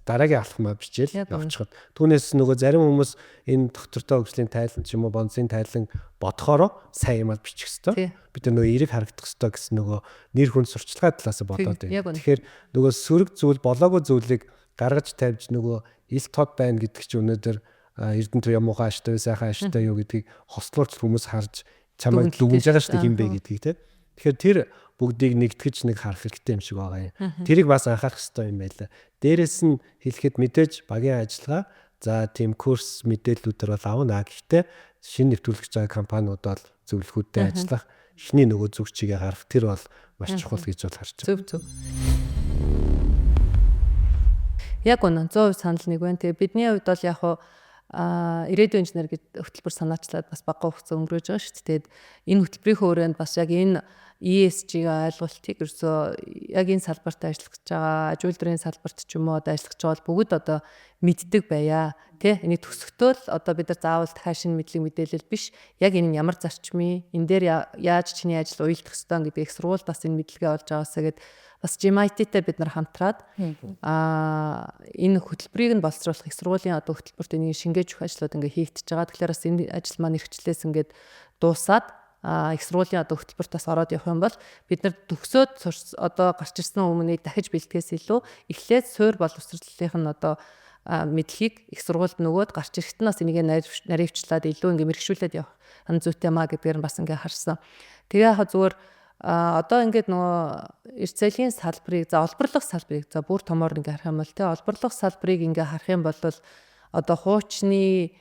Speaker 3: дараагийн алхмаа бичээл явчихад. Түүнээс нөгөө зарим хүмүүс энэ доктортой хөгжлийн тайлан ч юм уу бонсын тайлан бодохороо сайн юмар бичих хэвээр. Бид нөгөө эрэг харагдах хэвээр гэсэн нөгөө нэр хүн сурчлагын талаас бодоод байна. Тэгэхээр нөгөө сөрөг зүйл болоогүй зүйлийг гаргаж тавьж нөгөө ил тод байна гэдэг чинь өнөөдөр Эрдэнэт юм уу хааштай сайхан хааштай юу гэдгийг хослуулж хүмүүс харж чамайг лүгнж байгаа шүү дээ хин бэ гэдгийг тийм. Тэгэхээр тэр бүгдийг нэгтгэж нэг харах хэрэгтэй юм шиг байгаа юм. Тэрийг бас анхаарах хэрэгтэй юм байлаа. Дээрээс нь хэлэхэд мэдээж багийн ажиллагаа за тийм курс мэдээллүүдээр бол авна. Гэхдээ шинэ нэвтрүүлэгч байгаа компаниуд бол зөвлөхүүдтэй ажиллах эхний нөгөө зүг чигээ харах тэр бол маш чухал гэж бол харж байна.
Speaker 1: Зөв. Яг үнэн 100% санал нэг байна. Тэгээ бидний хувьд бол яг ирээдүйн инженер гэдэг хөтөлбөр санаачлаад бас бага хугацаа өнгөрөөж байгаа шүү дээ. Тэгээд энэ хөтөлбөрийн хүрээнд бас яг энэ ESG-ийн ойлголтыг ерөөсөө яг энэ салбарт ажиллаж байгаа, аж үйлдвэрийн салбарт ч юм уу ажиллаж байгаа бүгд одоо мэддэг байя. Тэ энийг төсөктөл одоо бид нар заавал дахиад шинэ мэдлэг мэдээлэл биш. Яг энэ нь ямар зарчмын энэ дээр яаж чиний ажил уялдах ёстой гэдгийг сургууль бас энэ мэдлэгээ олж аваасаа гэд бас GMIT-тэй бид нар хамтраад энэ хөтөлбөрийг нь боловсруулах их сургуулийн одоо хөтөлбөрт энийг шингээж өгөх ажлууд ингээ хийгдэж байгаа. Тэгэхээр бас энэ ажил маань эрхчлээс ингээд дуусаад их сургуулийн одоо хөтөлбөрт бас ороод явах юм бол бид нар төгсөөд одоо гарч ирсэн өмнөийг дахиж бэлтгэхээс илүү эхлээд суур боловсруулалтын нь одоо мэдлэгийг их сургуульд нөгөөд гарч ирэхэд нь бас энийг наривчлаад илүү ингээ мэрхшүүлээд явах зүйтэй маа гэдгээр нь бас ингээ харсан. Тэгээ яхаа зүгээр одоо ингээд нөгөө эрс зээлийн салбарыг за олборлох салбарыг за бүр томоор ингээ харах юм бол тэ олборлох салбарыг ингээ харах юм бол одоо хуучны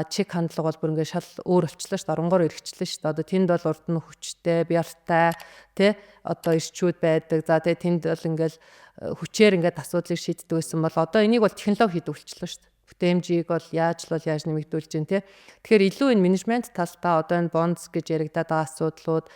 Speaker 1: чек хандлага бол бүр ингээ шал өөр болчихлоо шүү дээ. Оронгоор эргэжлээ шүү дээ. Одоо тэнд бол урд нь хүчтэй, биартай тий одоо ирчүүд байдаг. За тий тэнд бол ингээл хүчээр ингээд асуудлыг шийддэг байсан бол одоо энийг бол технологи хийдэг болчихлоо шүү дээ. Бүтэмжийг бол яаж нэмэгдүүлж дээ тий. Тэгэхээр илүү энэ менежмент талдаа одоо энэ бондс гэж яригадаад байгаа асуудлууд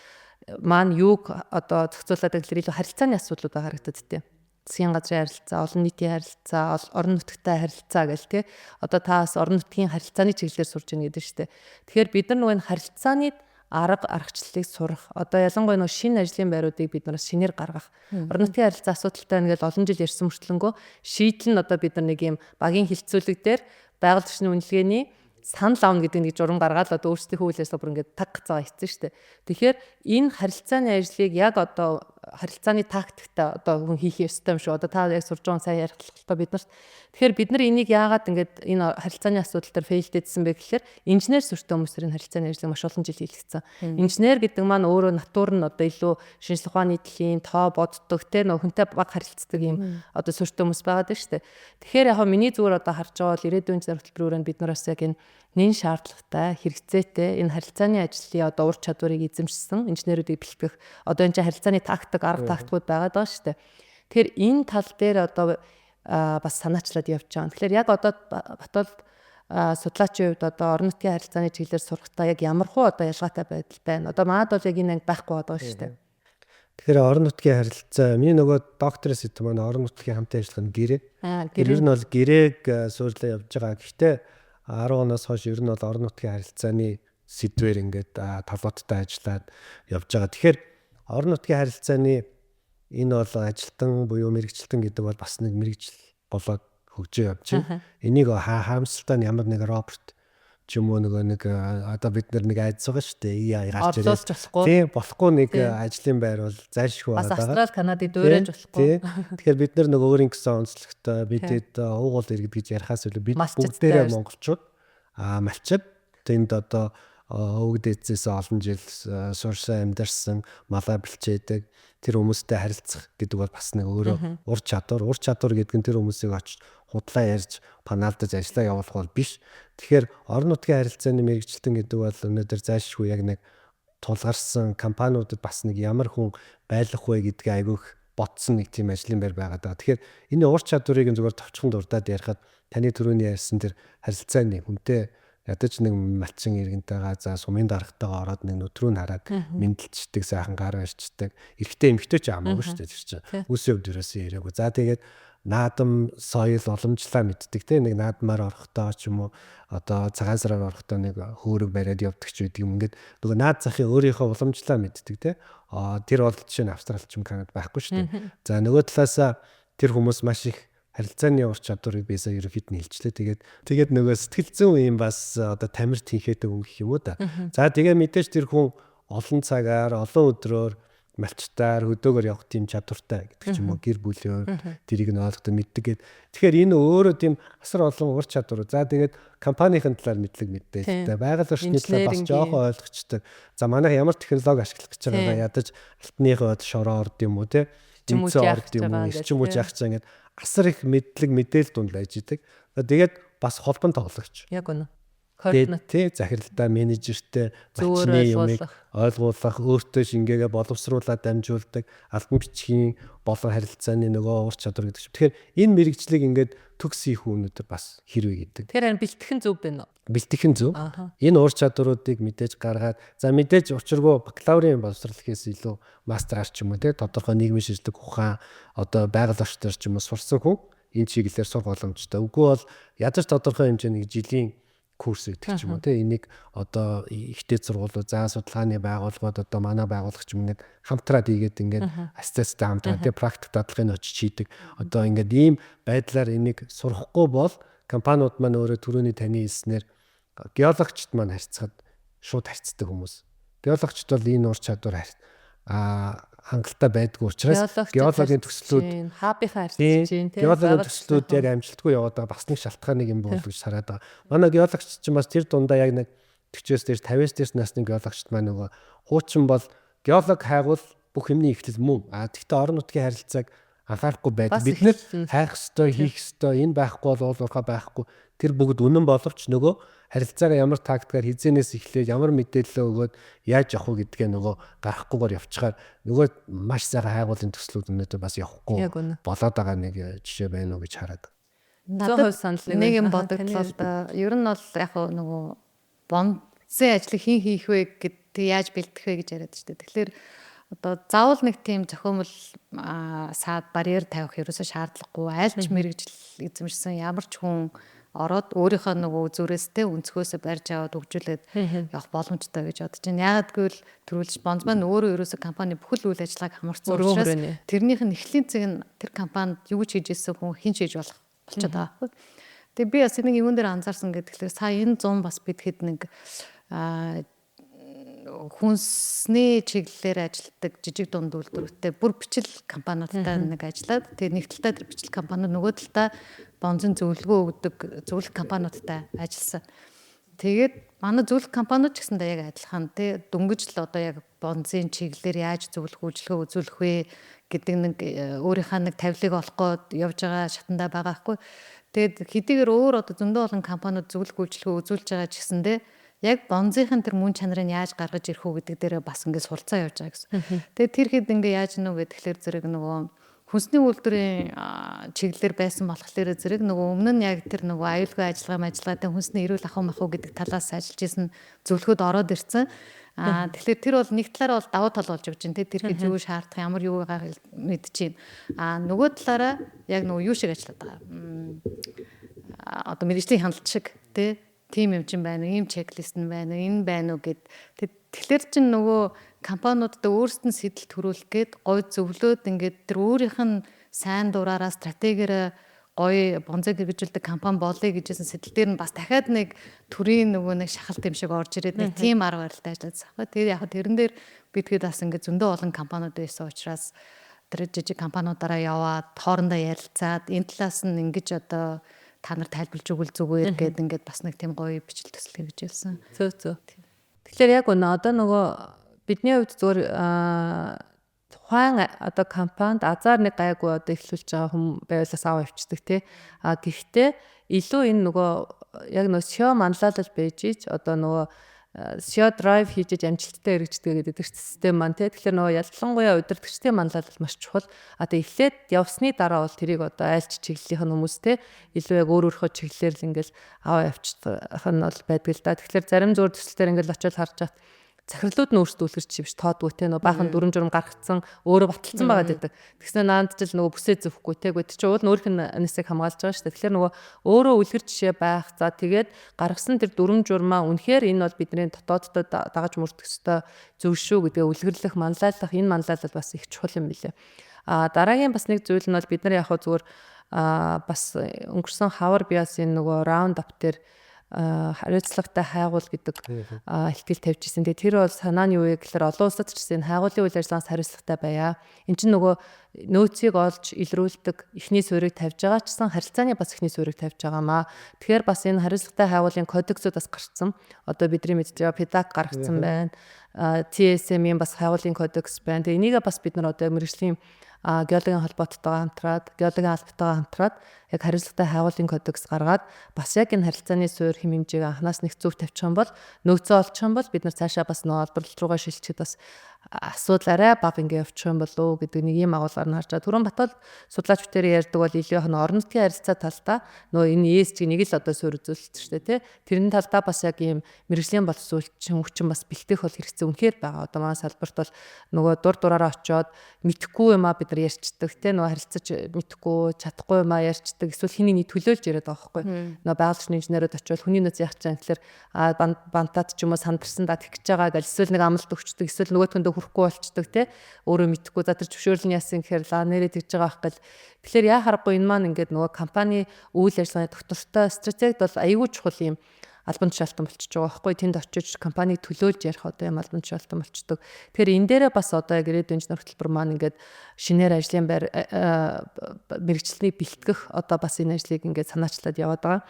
Speaker 1: маань юуг одоо зохицуулаад гэхэлэр илүү харилцааны асуудлууд харагдаад тий. Засгийн газрын харилцаа, олон нийтийн харилцаа, орон нутгтай харилцаа гэл тий. Одоо та бас орон нутгийн харилцааны чиглэлээр сурж байна гэдэг шүү дээ. Тэгэхээр бид нар нөгөө харилцааны аргачлалыг сурах. Одоо ялангуяа нөгөө шинэ ажлын байруудыг бид нараас шинээр гаргах. Орон нутгийн харилцаа асуудалтай нэгэл олон жил ярьсан мөртлөнгөө шийдэл нь одоо бид нар нэг юм багийн хилцүүлэг дээр байгаль орчны үнэлгээний санал авна гэдэг нэг журам гаргаад одоо өөрсдийнхөө үйл ажиллагаа бүр ингээд таг цаа хийсэн шүү дээ. Тэгэхээр энэ харилцааны ажлыг яг одоо харилцааны тактиктай одоо хүн хийх ёстой юм шүү. Одоо та яг сурж байгаа сайн ярилцлагатай бид нарт. Тэгэхээр бид нар энийг яагаад ингээд энэ харилцааны асуудал дээр фейлдэдсэн бэ гэхээр инженер суртаа хүмүүсийн харилцааны ажлыг маш олон жил хийлгэсэн. Инженер гэдэг маань өөрөө натур нь одоо илүү шинжлэх ухааны дэлхийн тоо боддог те нөх хүнтэй баг харилцдаг юм одоо суртаа хүмүүс байгаад байна шүү дээ. Тэгэхээр яг миний зүгээр одоо харж байгаа бол ирээдүйн инженер хөтөлбөрөөр бид нараас яг энэ нэн шаардлагатай хэрэгцээтэй энэ харилцааны ажлын одоо ур чадварыг эзэмшсэн инженерүүдийг бэлтгэх одоо энэ харилцааны тактик арга тактикуд байгаад байгаа шүү дээ. Тэгэхээр энэ тал дээр одоо бас санаачлаад явж байгаа. Тэгэхээр яг одоо Батболд судлаачийн хувьд одоо орон нутгийн харилцааны чиглэлээр сурахдаа яг ямар хуу одоо ялгаатай байдал байна. Одоо маад бол яг энэ анги байхгүй байгаа шүү дээ.
Speaker 3: Тэгэхээр орон нутгийн харилцаа миний нөгөө докторс хэт маань орон нутгийн хамтын ажиллагаа нь гэрээ. Гэрээр нь бол гэрээг суурлаа явж байгаа. Гэхдээ 10 оноос хойш ер нь бол орон нутгийн харилцааны сэдвээр ингээд талуудтай ажиллаад явж байгаа. Тэгэхээр орон нутгийн харилцааны энэ бол ажилтан буюу мэрэгчлэн гэдэг бол бас нэг мэрэгжил болоод хөгжөө явж байна. Энийг харамсалтай нь ямар нэг робот ч юм уу нэг одоо бид нэг айдас байгаа шүү дээ. AI гарч ирээ. Тийм болохгүй нэг ажлын байр бол зайлшгүй байгаа.
Speaker 1: Бас Австрал, Канадыг дөөрэж болохгүй.
Speaker 3: Тэгэхээр бид нэг өөрийн гэсэн онцлогтой бидэд уугуул иргэд гэж ярихаас илүү бид бүгдээрээ монголчууд малчид тэнд одоо өвөг дээдсээс олон жил сурсан амьдарсан малаа бэлчээдэг. тэр хүмүүстэй харилцах гэдэг бол бас нэг өөрөө ур чадвар гэдэг нь тэр хүмүүсийг очиж худлаа ярьж паналдаж ажиллаа явуулах бол биш. Тэгэхээр орон нутгийн харилцааны мэрэгчлэн гэдэг бол өнөөдөр зайлшгүй яг нэг тулгарсан компаниудад бас нэг ямар хүн байлгах вэ гэдгийг айгүйх ботсон нэг тийм ажлын байр байгаад байгаа. Тэгэхээр энэ ур чадварыг зүгээр товчхон дурдаад ярихад таны түрүүний ярьсан тэр харилцааны хүнтэй ядаж нэг малчин иргэнтэйгээ за сумын дарагтайгаа ороод нэг нүдрүү нь хараад мэдлэлчдэг сайхан гар барьчдаг. Эрэгтэй эмэгтэй ч хамаагүй шүү дээ тэр чинь. Үсээ өвд ерөөсөө яриаггүй. За тэгээд наадам соёл уламжлаа мэддэг те нэг наадмаар орохдоо ч юм уу одоо цагаан сараар орохдоо нэг хөөрөг бариад явдаг ч гэдэг юм. Ингээд нөгөө наад захын өөрийнхөө уламжлаа мэддэг те. Тэр бол жишээ нь Австралч юм Канад байхгүй шүү дээ. За нөгөө талаасаа тэр хүмүүс маш их харилцааны ур чадварыг бисаа ерөөхдөө нийлжлээ. Тэгээд нөгөө сэтгэл зүйн юм бас одоо тамирт хийхээдэг юм гэх юм уу да. За тэгээ мэдээж тэр хүн олон цагаар олон өдрөөр малчтаар хөдөөгөр явах тийм чадвартай гэдэг ч юм уу гэр бүлийн тэрийг нь ойлгоход мэддэг гээд. Тэгэхээр энэ өөрөө тийм асар олон ур чадвар. За тэгээд компанийн талаар мэдлэг мэдээлэлтэй, байгаль орчны талаар бас жоохон ойлгочтой. За манайх ямар технологи ашиглах гэж байгаагаа ядаж алтныхоо шороо орд юм уу те. Тэмцээ орд юм уу, эрчим хүч яах гэж ингээд асар их мэдлэг мэдээлэл дунлаж идэг. Тэгээд бас холбон тоглогч.
Speaker 1: Яг үнэ.
Speaker 3: Тий захиралтай менежертэй бачны юмыг ойлгуулах, өөртөө шингээгээ боловсруулаад дамжуулдаг, албан бичгийн болон харилцааны нөгөө ур чадвар гэдэг. Тэгэхээр энэ мэрэгжлийг ингээд төгс хийх үнээр бас хэрвээ гэдэг.
Speaker 1: Тэгэхээр бэлтгэн зөв байна уу?
Speaker 3: Бэлтгэн зөв. Энэ ур чадваруудыг мэдээж гаргаад за мэдээж учиргүй бакалаврын боловсрал гэхээс илүү мастер ч юм уу те тодорхой нийгмийн шилдэг ухаан одоо байгаль орчноор ч юм уу сурсан хүн энэ чиглэлээр сурах боломжтой. Үгүй бол ядаж тодорхой хэмжээний жилийн курс гэдэг ч юм уу те энийг одоо ихтэй сургуулиуд заан судалгааны байгууллагууд одоо манай байгууллагч юм ингээд хамтраад ийгээд ингээд ассистенттэй хамтраад те практик дадлагыг очиж хийдэг. Одоо ингээд ийм байдлаар энийг сурахгүй бол компаниуд маань өөрөө түрүүний таны хэлснээр геологчд маань харьцахад шууд харьцдаг хүмүүс. Геологчд бол энэ ур чадвар хангалттай байдгүй учраас геологийн төслүүд
Speaker 1: хабынхаа харьцаж чинь тийм
Speaker 3: геологийн төслүүд яг амжилтгүй яваад байгаа бас нэг шалтгааныг юм бол гэж хараад байгаа. Манай геологч чинь бас тэр дундаа яг нэг 40-с дээш 50-с дээш насны геологчд маань нөгөө хуучин бол геолог хайгуул бүх юмний эхлэл мөн. Тэгвэл орон нутгийн харилцааг анхаарахгүй байдаг. Бид нэр хайх ёстой, хийх ёстой, энэ байхгүй бол уулуурхаа байхгүй. Тэр бүгд үнэн боловч нөгөө харилцаагаа ямар тактикаар хизэнээс эхлээд ямар мэдээлэл өгөөд яаж явах вэ гэдгээ нөгөө гарахгүйгээр явчихаар нөгөө маш сайхан хайгуулын төслүүд өнөөдөр бас явахгүй болоод байгаа нэг жишээ байна уу гэж хараад.
Speaker 2: Надад нэг юм бодогдлоо да. Ер нь бол яг нөгөө бонцын ажлыг хэн хийх вэ гэдэг яаж бэлдэх вэ гэж яриад шүү дээ. Тэгэхээр одоо заавал нэг тийм зохиомл саад барьер тавих ерөөсөө шаардлагагүй. Айлч мэрэгжил эзэмшсэн ямар ч хүн ороод өөрийнхөө нөгөө зүрээстэй өнцгөөсөө барьж аваад хөгжүүлээд явах боломжтой гэж бодож байна. Яагад гэвэл төрүүлж бонз маань өөрөө ерөөсөө компани бүхэл үйл ажиллагааг хамарцсан учраас тэрнийх нь эхлэлийн зэг нь тэр компанид юу ч хийж ирсэн хүн хин ч хийж болох болчиход байгаа. Тэгээ би бас нэг юун дээр анзаарсан гэхэлэр сая энэ 100 бас бидхэд нэг хүнсний чиглэлээр ажилладаг жижиг дунд үйлдвэртэй бүр бичил компаниудтай нэг ажиллаад тэгээ нэг талдаа тэр бичил компаниуд нөгөө талдаа бонзын зөвлөгөө өгдөг зөвлөх компаниудтай ажилласан. Тэгээд манай зөвлөх компаниуд ч гэсэндээ яг адилхан тий дөнгөж л одоо яг бонзын чиглэлээр яаж зөвлөх үйлчлэгээ үзүүлэх вэ гэдэг нэг өөрийнхөө нэг тавилыг олох гээд явж байгаа шатандаа байгаа хгүй. Тэгээд хэдийгээр өөр одоо зөндөө олон компаниуд зөвлөх үйлчлэгээ үзүүлж байгаа ч гэсэндээ яг бонзынхын тэр мөн чанарыг яаж гаргаж ирэх үү гэдэг дээр бас ингээд суралцаа явж байгаа гэсэн. Тэгээд тэр хэд ингээд яаж нүг гэхэлэр зэрэг нөгөө хүнсний үйлдвэрийн чиглэлээр байсан болохоор зэрэг нөгөө өмнө нь яг тэр нөгөө аюулгүй ажиллагаатай хүнсний эрүүл ахуй махуу гэдэг талаас ажиллаж исэн зөвлөхөд ороод ирсэн. Тэгэхээр тэр бол нэг талаараа бол давуу тал болж өгч байна. Тэр хэд юу шаардах, ямар юу байгаа мэдчихээн. Нөгөө талаараа яг нөгөө юу шиг ажиллаад байгаа. Одоо мэргэжлийн хяналт шиг тий тим юм чинь байна, ийм чеклист нь байна, энэ байна уу гэд. Тэгэхээр чин нөгөө компаниудад өөрсдөө сэтэл төрүүлэх гээд гой зөвлөөд ингээд тэр өөрийнх нь сайн дураараа стратегиэр гой бонзыг хэрэгжүүлдэг компани болъё гэжсэн сэтэл дээр нь бас дахиад нэг төрийн нөгөө нэг шахалт юм шиг орж ирээд нэг тим арга барилтай ажиллаж байгаа. Тэгээд яг тэрэн дээр бидгээд бас ингээд зөндөө олон компаниуд байсан учраас тэр жижиг компаниудаараа яваад хоорондоо ярилцаад энэ талаас нь ингэж одоо та нар тайлбарлаж өгвөл зүгээр гэдэг ингээд бас нэг тийм гоё бичил төсөл хэрэгжүүлсэн.
Speaker 1: Зөв. Тэгэхээр яг өнөө одоо нөгөө бидний хувьд зүгээр тухайн одоо компанид азар нэг гайгүй одоо эхлүүлж байгаа хүн байвалаас аваа явчихдаг тий. Гэхдээ илүү энэ нөгөө яг нөгөө SEO манлайлал байж ич одоо нөгөө SEO drive хийж амжилттай хэрэгждэг гэдэг систем маань тий. Тэгэхээр нөгөө ялангуяа удирдагчдын манлайлал маш чухал. Одоо эхлээд явсны дараа бол тэрийг одоо айлч чиглэлийнх нь хүмүүс тий илүү яг өөр өөрийнхөө чиглэлээр л ингээл аваа явчихдаг нь бол байдаг л да. Тэгэхээр зарим зур төсөлтөөр ингээл очиод харж чад захирлууд нь өөрсдөө үлгэрч биш тоодгүй те нөгөө баахан дүрм журм гаргацсан өөрөө баталсан байгаа гэдэг. Тэгснэ наанд ч л нөгөө бүсээ зөхгүй те гэдэг чи уул нь өөрх нь анисыг хамгаалж байгаа шүү дээ. Тэгэхээр нөгөө өөрөө үлгэр жишээ байх. За тэгээд гаргасан тэр дүрм журмаа үнэхээр энэ бол бидний дотооддоо дагаж мөрдөх ёстой зөв шүү гэдгээ үлгэрлэх манлайлах энэ манлайлал бас их чухал юм билээ. Дараагийн бас нэг зүйл нь бол бид нар яг зүгээр бас өнгөрсөн хавар биасын нөгөө раунд ап дээр хариуцлагатай хайгуул гэдэг ихтгэл тавьж ирсэн. Тэгээ тэр бол санаа нь юу вэ гэхээр олон улсад ч гэсэн хайгуулын үйл ажиллагаанд хариуцлагатай байя. Энд чинь нөгөө нөөцийг олж илрүүлдэг эхний суурийг тавьж байгаа чсан харилцааны бас эхний суурийг тавьж байгаамаа. Тэгэхээр бас энэ хариуцлагатай хайгуулын кодексууд бас гарцсан. Одоо бидний мэдж байгаа PDAC гаргацсан байна. TSM-ийн бас хайгуулын кодекс байна. Тэгээ энийг бас бид нар одоо мэргэжлийн геологийн холбоотойгоо хамтраад геологийн албатайгаа хамтраад яг хариуцлагатай хайгуулын кодекс гаргаад бас яг энэ харилцааны суурь хэм хэмжээг анханаас нэг зөв тавьчих юм бол нөөцөө олчих юм бол бид нар цаашаа бас нөө албарлалт руугаа шилжчихэд бас асуудал арай бага ингээ явчих юм болоо гэдэг нэг юм агуулгаар нь харж байгаа. Түрүүн Батбол судлаач бүтээр ярьдаг бол илүү яг орон нутгийн харилцаа талдаа нөө энэ ESG нэг л одоо суурь үзүүлэлт шүү дээ тий. Тэрний талдаа бас яг ийм мэргэжлийн боловсруулалтын хүчин бас бэлтгэх бол хэрэгцээ үнэхээр байгаа. Одоо манай салбарт бол нөгөө дур дураараа очиод мэдхгүй юмаа бид нар ярьцдаг тий. Нөгөө харилцаж мэдхгүй чадахгүй юмаа ярьцдаг. Эсвэл хэнийг төлөөлж яриад байгаа байхгүй. Нөгөө байгууллагын инженерүүд очиод хүний нөөц яах гэж тэгэхээр бантаад ч юм уу сандарсан даа тэгж байгаа гэж эсвэл нэг амлалт өгчдөг эсвэл нөгөөтгөндөө хүрэхгүй болчдөг тий. Өөрөө мэдхгүй за тэр зөвшөөрөл нь яасан гэхээр нэрээ тэгж байгаа байх гэл. Тэгэхээр яа харахгүй энэ маань ингээд нөгөө компани үйл ажиллагааны доктортой стратегид бол аюул чухал юм албан тушаалтан болчихж байгаа байхгүй. Тэнд очиж компаниг төлөөлж ярих одоо юм албан тушаалтан болчдөг. Тэгэхээр энэ дээрээ бас одоо яг ирээдүйн инженер хөтөлбөр маань ингээд шинээр ажлын байр мэргэжлийг бэлтгэх одоо бас энэ ажлыг ингээд санаачлаад яваад байгаа.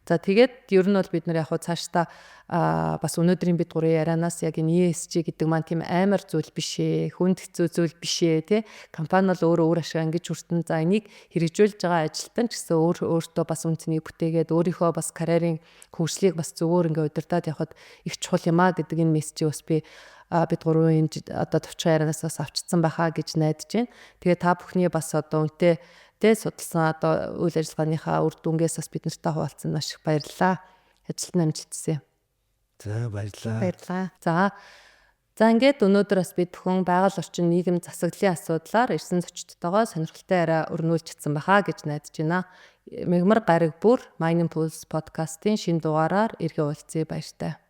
Speaker 1: За тэгээд ер нь бол бид нар яг хуу цаашдаа бас өнөөдрийн бид гурийн ярианаас яг энэ ESG гэдэг маань тийм амар зүйл биш ээ, хүнд хэцүү зүйл биш ээ тий. Компани бол өөр ашиг ангиж хүртэн за энийг хэрэгжүүлж байгаа ажилтан ч гэсэн өөртөө бас үнцнийг бүтээгээд өөрийнхөө бас карьерийн хөгжлийг бас зөвөр ингээ удирдах явахад их чухал юм а гэдэг энэ мессежийг бас би бид гурван одоо товчхон ярианаас бас авчирсан байхаа гэж найдаж байна. Тэгээ та бүхний бас одоо үнтэй судалсан одоо үйл ажиллагааныхаа үр дүнгээс бас бид нартай хуваалцсан маш их баярлалаа. Ажилтны амжилт хүсье.
Speaker 3: За баярлалаа.
Speaker 1: Баярлалаа. За ингээд өнөөдөр бас бид бүхэн байгаль орчин нийгэм засаглалын асуудлаар ирсэн зочдтойгоо сонирхолтой яриа өрнүүлж чадсан байхаа гэж найдаж байна. Мегмар гариг бүр Mining Pulse подкастын шинэ дугаараар иргэ уулзъя баяртай.